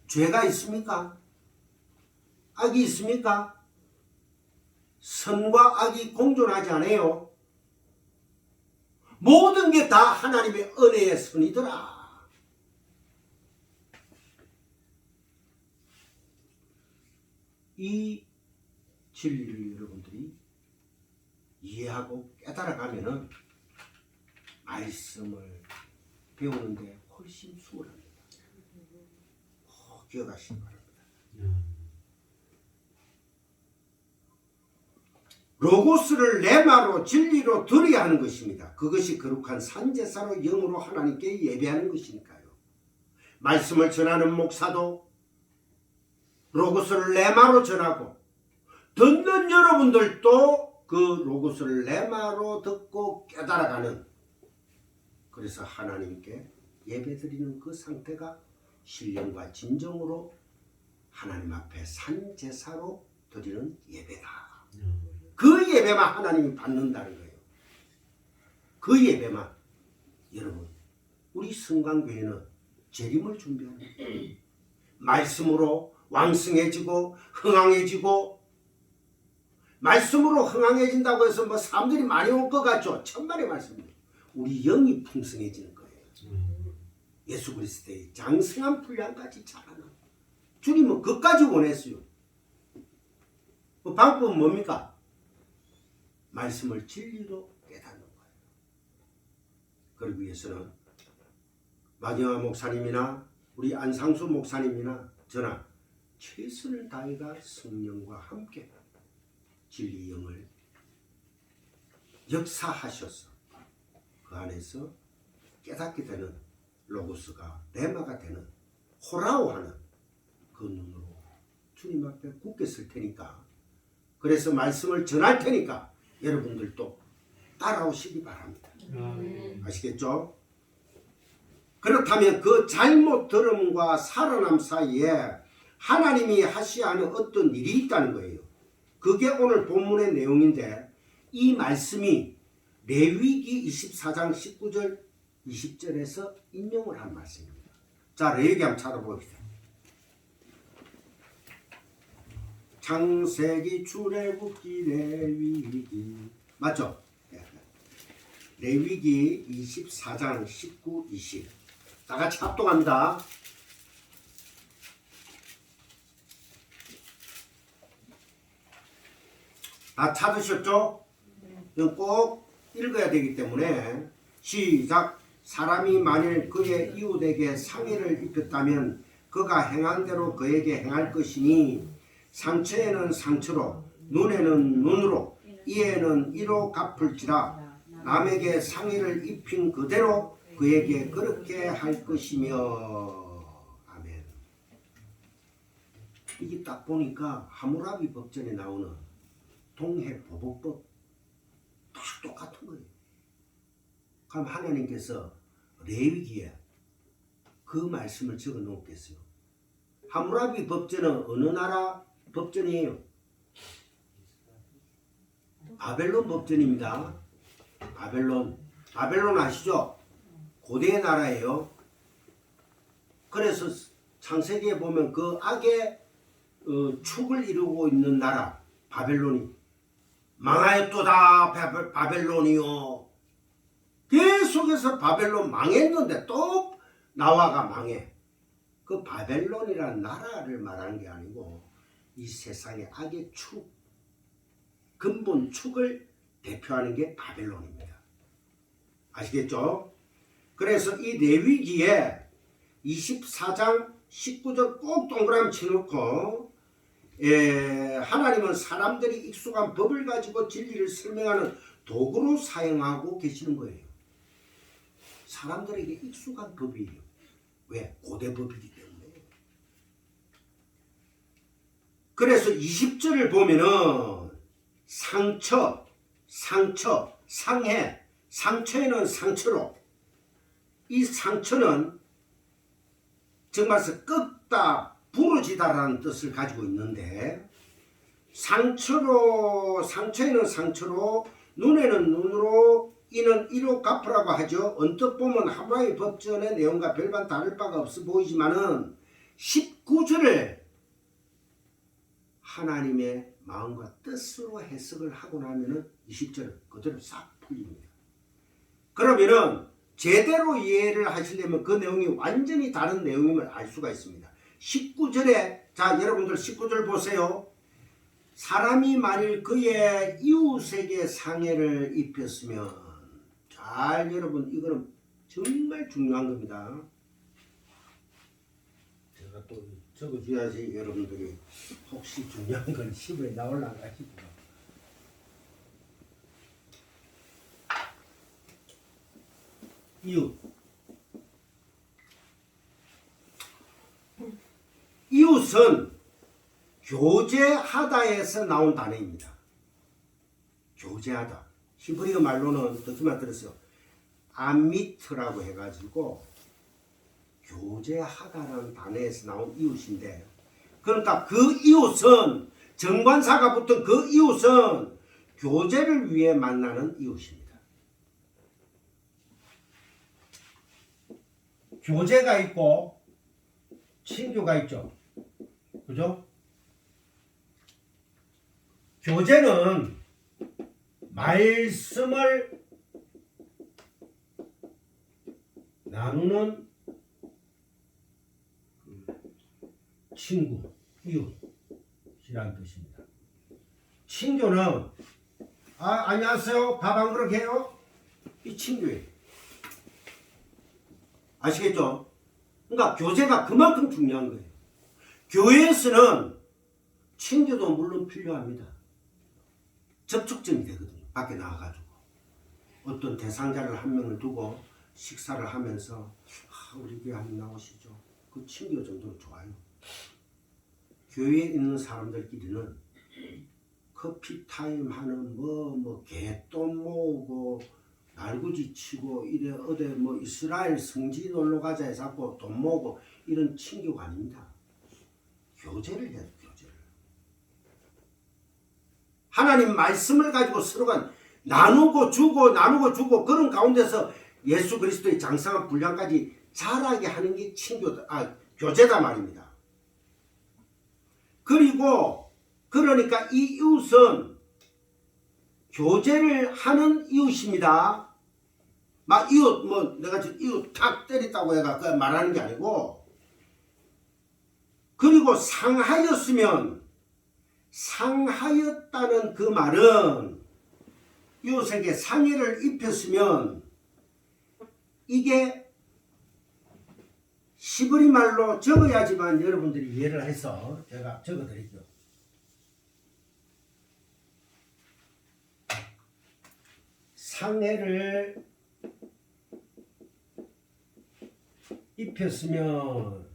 S1: 죄가 있습니까? 악이 있습니까? 선과 악이 공존하지 않아요. 모든 게 다 하나님의 은혜의 선이더라. 이 진리를 여러분들이 이해하고 깨달아가면은 말씀을 배우는데 훨씬 수월합니다. 기억하시기 바랍니다. 로고스를 레마로 진리로 드려야 하는 것입니다. 그것이 거룩한 산제사로 영으로 하나님께 예배하는 것이니까요. 말씀을 전하는 목사도 로고스를 레마로 전하고 듣는 여러분들도 그 로고스를 레마로 듣고 깨달아가는, 그래서 하나님께 예배드리는 그 상태가 신령과 진정으로 하나님 앞에 산제사로 드리는 예배다. 그 예배만 하나님이 받는다는 거예요. 그 예배만. 여러분, 우리 성강교회는 재림을 준비하는 거예요. 말씀으로 왕성해지고 흥황해지고, 말씀으로 흥황해진다고 해서 뭐 사람들이 많이 올 것 같죠? 천만의 말씀입니다. 우리 영이 풍성해지는 거예요. 예수 그리스도의 장성한 분량까지 자라는, 주님은 그까지 원했어요. 그 방법은 뭡니까? 말씀을 진리로 깨닫는 거예요. 그러기 위해서는 마경화 목사님이나 우리 안상수 목사님이나 저나 최선을 다해가 성령과 함께 진리 영을 역사하셔서 그 안에서 깨닫게 되는 로고스가 레마가 되는 호라오하는 그 눈으로 주님 앞에 굳게 설 테니까, 그래서 말씀을 전할 테니까 여러분들도 따라오시기 바랍니다. 아시겠죠? 그렇다면 그 잘못 들음과 살아남 사이에 하나님이 하셔야 하는 어떤 일이 있다는 거예요. 그게 오늘 본문의 내용인데, 이 말씀이 레위기 24장 19절 20절에서 인용을 한 말씀입니다. 자, 레위기 한번 찾아봅시다. 창세기, 출애굽기, 레위기 맞죠? 레위기 24장 19, 20 다같이 합독합니다. 다 찾으셨죠? 이건 꼭 읽어야 되기 때문에 시작. 사람이 만일 그의 이웃에게 상해를 입혔다면 그가 행한 대로 그에게 행할 것이니, 상처에는 상처로 눈에는 눈으로 이에는 이로 갚을지라. 남에게 상해를 입힌 그대로 그에게 그렇게 할 것이며. 아멘. 이게 딱 보니까 하무라비 법전에 나오는 동해보복법 딱 똑같은 거예요. 그럼 하나님께서 레위기에 그 말씀을 적어 놓겠어요. 하무라비 법전은 어느 나라 법전이에요? 바벨론 법전입니다. 바벨론 아시죠? 고대의 나라예요. 그래서 창세기에 보면 그 악의 축을 이루고 있는 나라 바벨론이 망하였도다 바벨론이요. 계속해서 바벨론 망했는데 또 나와가 망해. 그 바벨론이라는 나라를 말하는 게 아니고 이 세상의 악의 축, 근본 축을 대표하는 게 바벨론입니다. 아시겠죠? 그래서 이 레위기에 24장 19절 꼭 동그라미 쳐놓고, 하나님은 사람들이 익숙한 법을 가지고 진리를 설명하는 도구로 사용하고 계시는 거예요. 사람들에게 익숙한 법이에요. 왜? 고대 법이기 때문에. 그래서 20절을 보면은 상처, 상해, 상처에는 상처로, 이 상처는 정말서 꺾다, 부러지다라는 뜻을 가지고 있는데, 상처에는 상처로, 눈에는 눈으로, 이는 이로 갚으라고 하죠. 언뜻 보면 하와이 법전의 내용과 별반 다를 바가 없어 보이지만은 19절을 하나님의 마음과 뜻으로 해석을 하고 나면은 20절 그대로 싹 풀립니다. 그러면은 제대로 이해를 하시려면 그 내용이 완전히 다른 내용임을 알 수가 있습니다. 19절에 자 여러분들 19절 보세요. 사람이 만일 그의 이웃에게 상해를 입혔으면 잘 여러분 이거는 정말 중요한 겁니다. 제가 또 적어줘야지 여러분들이 혹시 중요한 건 시험에 나올라가 싶어. 이웃은 교제하다에서 나온 단어입니다. 교제하다. 히브리어 말로는 듣기만 들었어요. 아미트라고 해가지고 교제하다라는 단어에서 나온 이웃인데, 그러니까 그 이웃은 정관사가 붙은 그 이웃은 교제를 위해 만나는 이웃입니다. 교제가 있고 친교가 있죠. 그죠? 교제는 말씀을 나누는 친구, 이웃이라는 뜻입니다. 친교는 안녕하세요. 밥 한 그릇 해요? 이 친교예요. 아시겠죠? 그러니까 교제가 그만큼 중요한 거예요. 교회에서는 친교도 물론 필요합니다. 접촉점이 되거든요. 밖에 나와가지고 어떤 대상자를 한 명을 두고 식사를 하면서 우리 교회 한번 나오시죠. 그 친교 정도는 좋아요. 교회에 있는 사람들끼리는 커피 타임 하는 개똥 모으고 날구지 치고 이래 어디 이스라엘 성지 놀러 가자 해서 돈 모으고 이런 친교가 아닙니다. 교제를 해야 돼. 교제를. 하나님 말씀을 가지고 서로가 나누고 주고 그런 가운데서 예수 그리스도의 장성한 분량까지 자라게 하는 게 교제다 말입니다. 그리고 그러니까 이 이웃은 교제를 하는 이웃입니다. 막 이웃 내가 지금 이웃 탁 때렸다고 해가 그 말하는 게 아니고, 그리고 상하였다는 그 말은 이웃에게 상해를 입혔으면 이게 히브리 말로 적어야지만 여러분들이 이해를 해서 제가 적어드릴게요. 상해를 입혔으면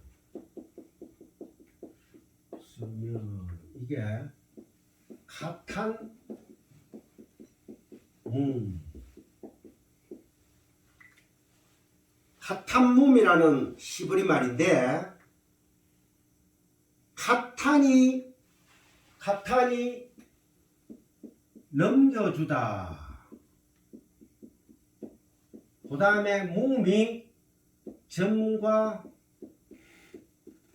S1: 이게 카탄뭄이라는 히브리 말인데, 카탄이 넘겨주다. 그 다음에 뭄이 점과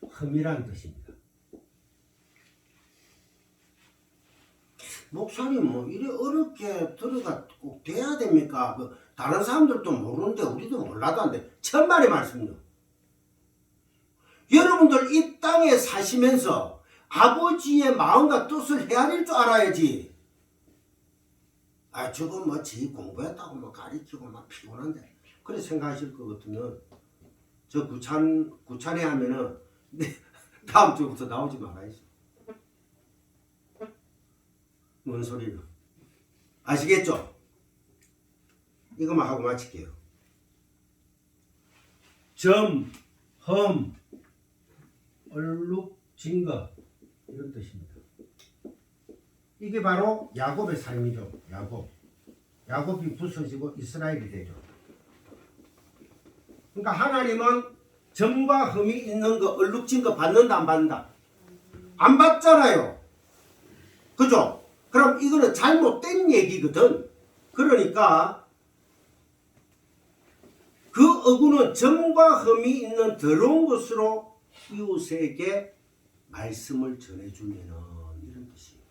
S1: 흠이라는 뜻입니다. 목사님 이래 어렵게 들어가 꼭 돼야 됩니까? 다른 사람들도 모르는데 우리도 몰라도 안 돼. 천만의 말씀요. 여러분들 이 땅에 사시면서 아버지의 마음과 뜻을 헤아릴 줄 알아야지. 저거 지 공부했다고 가르치고 피곤한데 그래 생각하실 것 같으면 저 구찬에 하면은 다음 주부터 나오지 말아야지. 뭔 소리야? 아시겠죠? 이것만 하고 마칠게요. 점, 험, 얼룩, 증거 이런 뜻입니다. 이게 바로 야곱의 삶이죠. 야곱이 부서지고 이스라엘이 되죠. 그러니까 하나님은 점과 흠이 있는 거, 얼룩진 거 받는다 안 받는다? 안 받잖아요. 그죠? 그럼 이거는 잘못된 얘기거든. 그러니까 그 어구는 점과 흠이 있는 더러운 것으로 이웃에게 말씀을 전해주면은 이런 뜻이에요.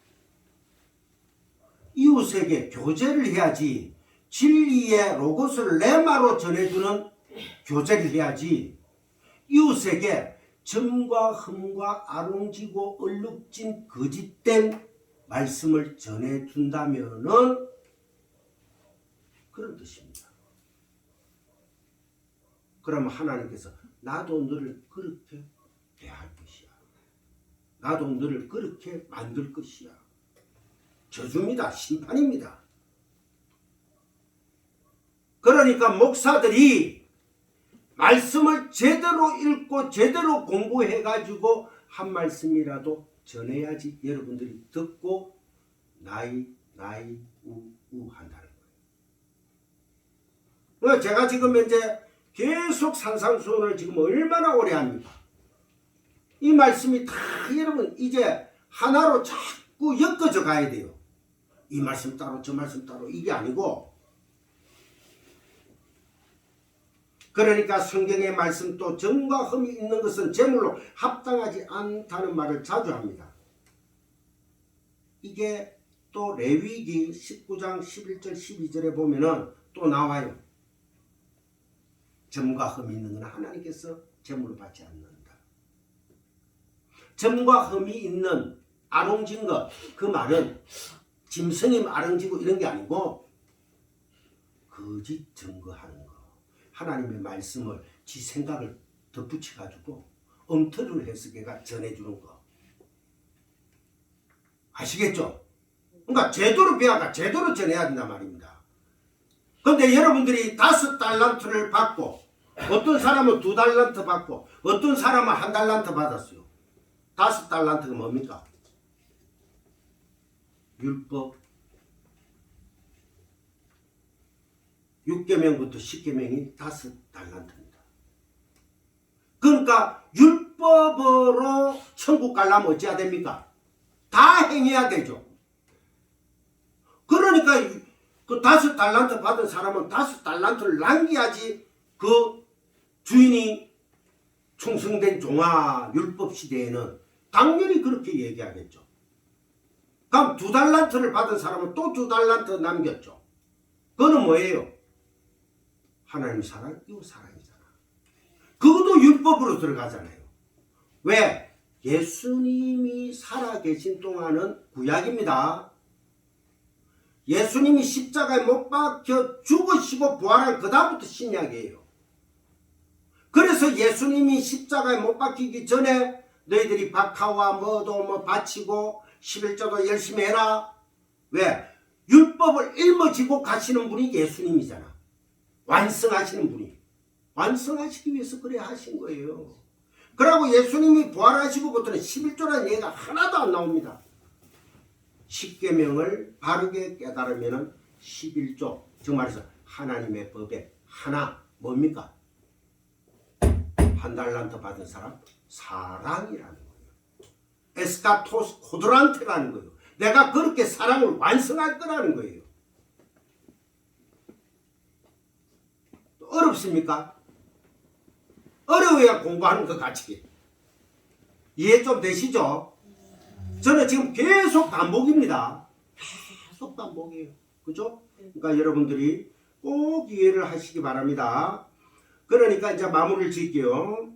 S1: 이웃에게 교제를 해야지, 진리의 로고스를 레마로 전해주는 교제를 해야지, 이웃에게 점과 흠과 아롱지고 얼룩진 거짓된 말씀을 전해준다면은 그런 뜻입니다. 그러면 하나님께서 나도 너를 그렇게 대할 것이야. 나도 너를 그렇게 만들 것이야. 저주입니다. 심판입니다. 그러니까 목사들이 말씀을 제대로 읽고 제대로 공부해가지고 한 말씀이라도 전해야지 여러분들이 듣고 나이 우 한다는 거예요. 제가 지금 현재 계속 산상수훈을 지금 얼마나 오래 합니까? 이 말씀이 다 여러분 이제 하나로 자꾸 엮어져 가야 돼요. 이 말씀 따로 저 말씀 따로 이게 아니고, 그러니까 성경의 말씀 또 점과 흠이 있는 것은 제물로 합당하지 않다는 말을 자주 합니다. 이게 또 레위기 19장 11절 12절에 보면은 또 나와요. 점과 흠이 있는 건 하나님께서 제물로 받지 않는다. 점과 흠이 있는 아롱진 것, 그 말은 짐승이 아롱지고 이런 게 아니고 거짓 증거하는 거. 하나님의 말씀을 지 생각을 덧붙여가지고 엉터리로 해석해가 전해주는 거. 아시겠죠? 그러니까 제대로 배워가 제대로 전해야 된단 말입니다. 그런데 여러분들이 5달란트를 받고, 어떤 사람은 2달란트 받고, 어떤 사람은 1달란트 받았어요. 5달란트가 뭡니까? 율법 6계명부터 10계명이 5달란트입니다. 그러니까 율법으로 천국 가려면 어찌해야 됩니까? 다 행해야 되죠. 그러니까 그 5달란트 받은 사람은 5달란트를 남겨야지 그 주인이 충성된 종아 율법 시대에는 당연히 그렇게 얘기하겠죠. 그럼 2달란트를 받은 사람은 또 2달란트 남겼죠. 그거는 뭐예요? 하나님 사랑, 이웃 사랑이잖아. 그것도 율법으로 들어가잖아요. 왜? 예수님이 살아계신 동안은 구약입니다. 예수님이 십자가에 못 박혀 죽으시고 부활한 그 다음부터 신약이에요. 그래서 예수님이 십자가에 못 박히기 전에 너희들이 박하와 뭐도 바치고 11조도 열심히 해라. 왜? 율법을 일머지고 가시는 분이 예수님이잖아. 완성하시는 분이. 완성하시기 위해서 그래 하신 거예요. 그러고 예수님이 부활하시고부터는 11조라는 얘기가 하나도 안 나옵니다. 10계명을 바르게 깨달으면 11조, 즉 말해서 하나님의 법에 하나 뭡니까? 1달란트 받은 사람 사랑이라는 거예요. 에스카토스 코드란테라는 거예요. 내가 그렇게 사랑을 완성할 거라는 거예요. 어렵습니까? 어려워야 공부하는 것 같이. 이해 좀 되시죠? 저는 지금 계속 반복입니다. 계속 반복이에요. 그죠? 그러니까 여러분들이 꼭 이해를 하시기 바랍니다. 그러니까 이제 마무리를 짓게요.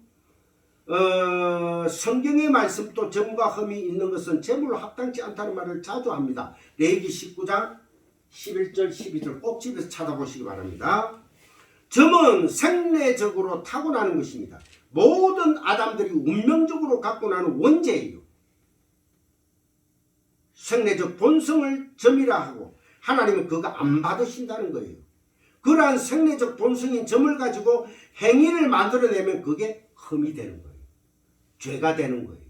S1: 성경의 말씀도 점과 흠이 있는 것은 제물로 합당치 않다는 말을 자주 합니다. 레위기 19장 11절 12절 꼭 집에서 찾아보시기 바랍니다. 점은 생내적으로 타고나는 것입니다. 모든 아담들이 운명적으로 갖고 나는 원죄예요. 생내적 본성을 점이라 하고 하나님은 그거 안 받으신다는 거예요. 그러한 생내적 본성인 점을 가지고 행위를 만들어내면 그게 흠이 되는 거예요. 죄가 되는 거예요.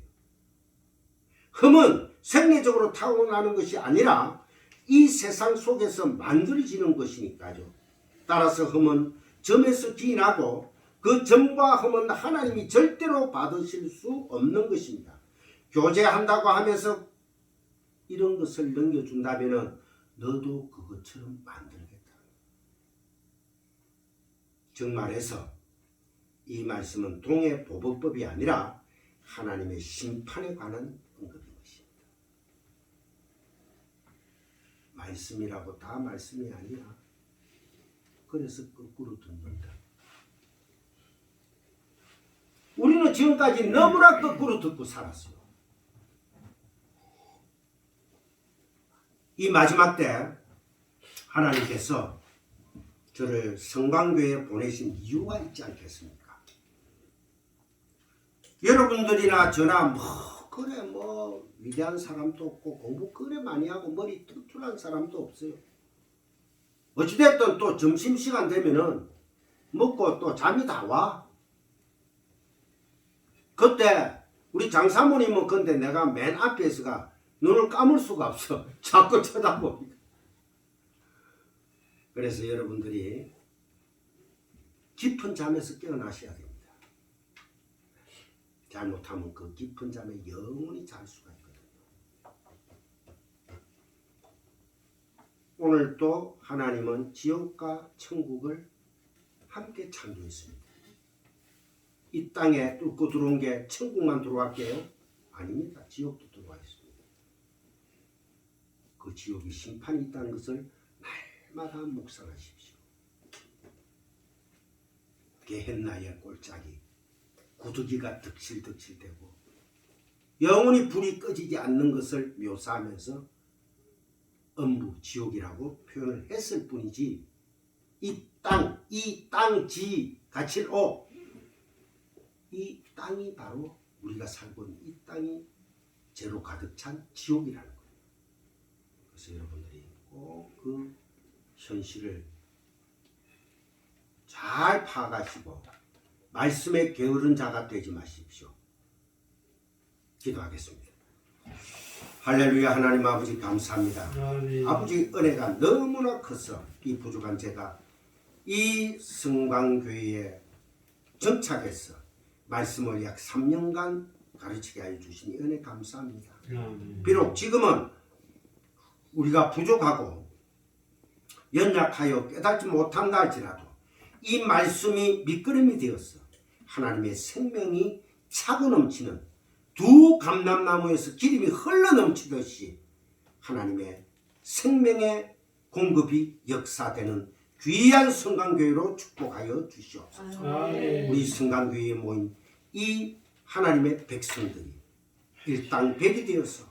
S1: 흠은 생내적으로 타고나는 것이 아니라 이 세상 속에서 만들어지는 것이니까요. 따라서 흠은 점에서 기인하고 그 점과 흠은 하나님이 절대로 받으실 수 없는 것입니다. 교제한다고 하면서 이런 것을 넘겨준다면은 너도 그것처럼 만들겠다. 정말해서 이 말씀은 동해 보복법이 아니라 하나님의 심판에 관한 언급인 것입니다. 말씀이라고 다 말씀이 아니야. 그래서 거꾸로 듣는다. 우리는 지금까지 너무나 거꾸로 듣고 살았어요. 이 마지막 때 하나님께서 저를 성광교회에 보내신 이유가 있지 않겠습니까? 여러분들이나 저나 그래 위대한 사람도 없고 공부 그래 많이 하고 머리 튼튼한 사람도 없어요. 어찌됐든 또 점심시간 되면은 먹고 또 잠이 다 와. 그때 우리 장사모님은 근데 내가 맨 앞에서가 눈을 감을 수가 없어. 자꾸 쳐다보니까. 그래서 여러분들이 깊은 잠에서 깨어나셔야 됩니다. 잘못하면 그 깊은 잠에 영원히 잘 수가 있거든요. 오늘 또 하나님은 지옥과 천국을 함께 창조했습니다. 이 땅에 뚫고 들어온 게 천국만 들어왔게요? 아닙니다. 지옥도 들어와 있습니다. 그 지옥이 심판이 있다는 것을 날마다 묵상하십시오. 게헨나의 꼴짝이 구더기가 득실득실되고 영원히 불이 꺼지지 않는 것을 묘사하면서 음부 지옥이라고 표현을 했을 뿐이지 이 땅지 가칠오 이 땅이 바로 우리가 살고 있는 이 땅이 죄로 가득 찬 지옥이라는 거예요. 그래서 여러분들이 꼭 그 현실을 잘 파악하시고 말씀에 게으른 자가 되지 마십시오. 기도하겠습니다. 할렐루야. 하나님 아버지 감사합니다.
S2: 아멘.
S1: 아버지 은혜가 너무나 커서 이 부족한 제가 이 성광교회에 정착해서 말씀을 약 3년간 가르치게 하여 주시니 은혜 감사합니다.
S2: 아멘.
S1: 비록 지금은 우리가 부족하고 연약하여 깨닫지 못한다 할지라도 이 말씀이 밑거름이 되어서 하나님의 생명이 차고 넘치는 두 감람나무에서 기름이 흘러 넘치듯이 하나님의 생명의 공급이 역사되는 귀한 성강교회로 축복하여 주시옵소서.
S2: 아멘.
S1: 우리 성강교회에 모인 이 하나님의 백성들이 일당백이 되어서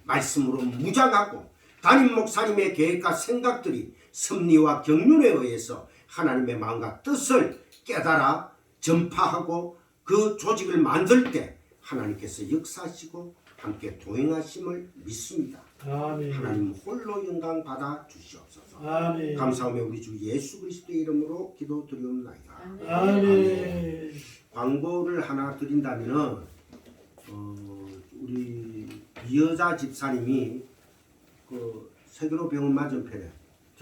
S1: 말씀으로 무장하고 담임 목사님의 계획과 생각들이 섭리와 경륜에 의해서 하나님의 마음과 뜻을 깨달아 전파하고 그 조직을 만들 때 하나님께서 역사하시고 함께 동행하심을 믿습니다.
S2: 아멘.
S1: 하나님 홀로 영광 받아 주시옵소서.
S2: 아멘.
S1: 감사하며 우리 주 예수 그리스도의 이름으로 기도드리옵나이다.
S2: 아멘.
S1: 광고를 하나 드린다면은 우리 이여자 집사님이 그 세계로 병원 맞은편에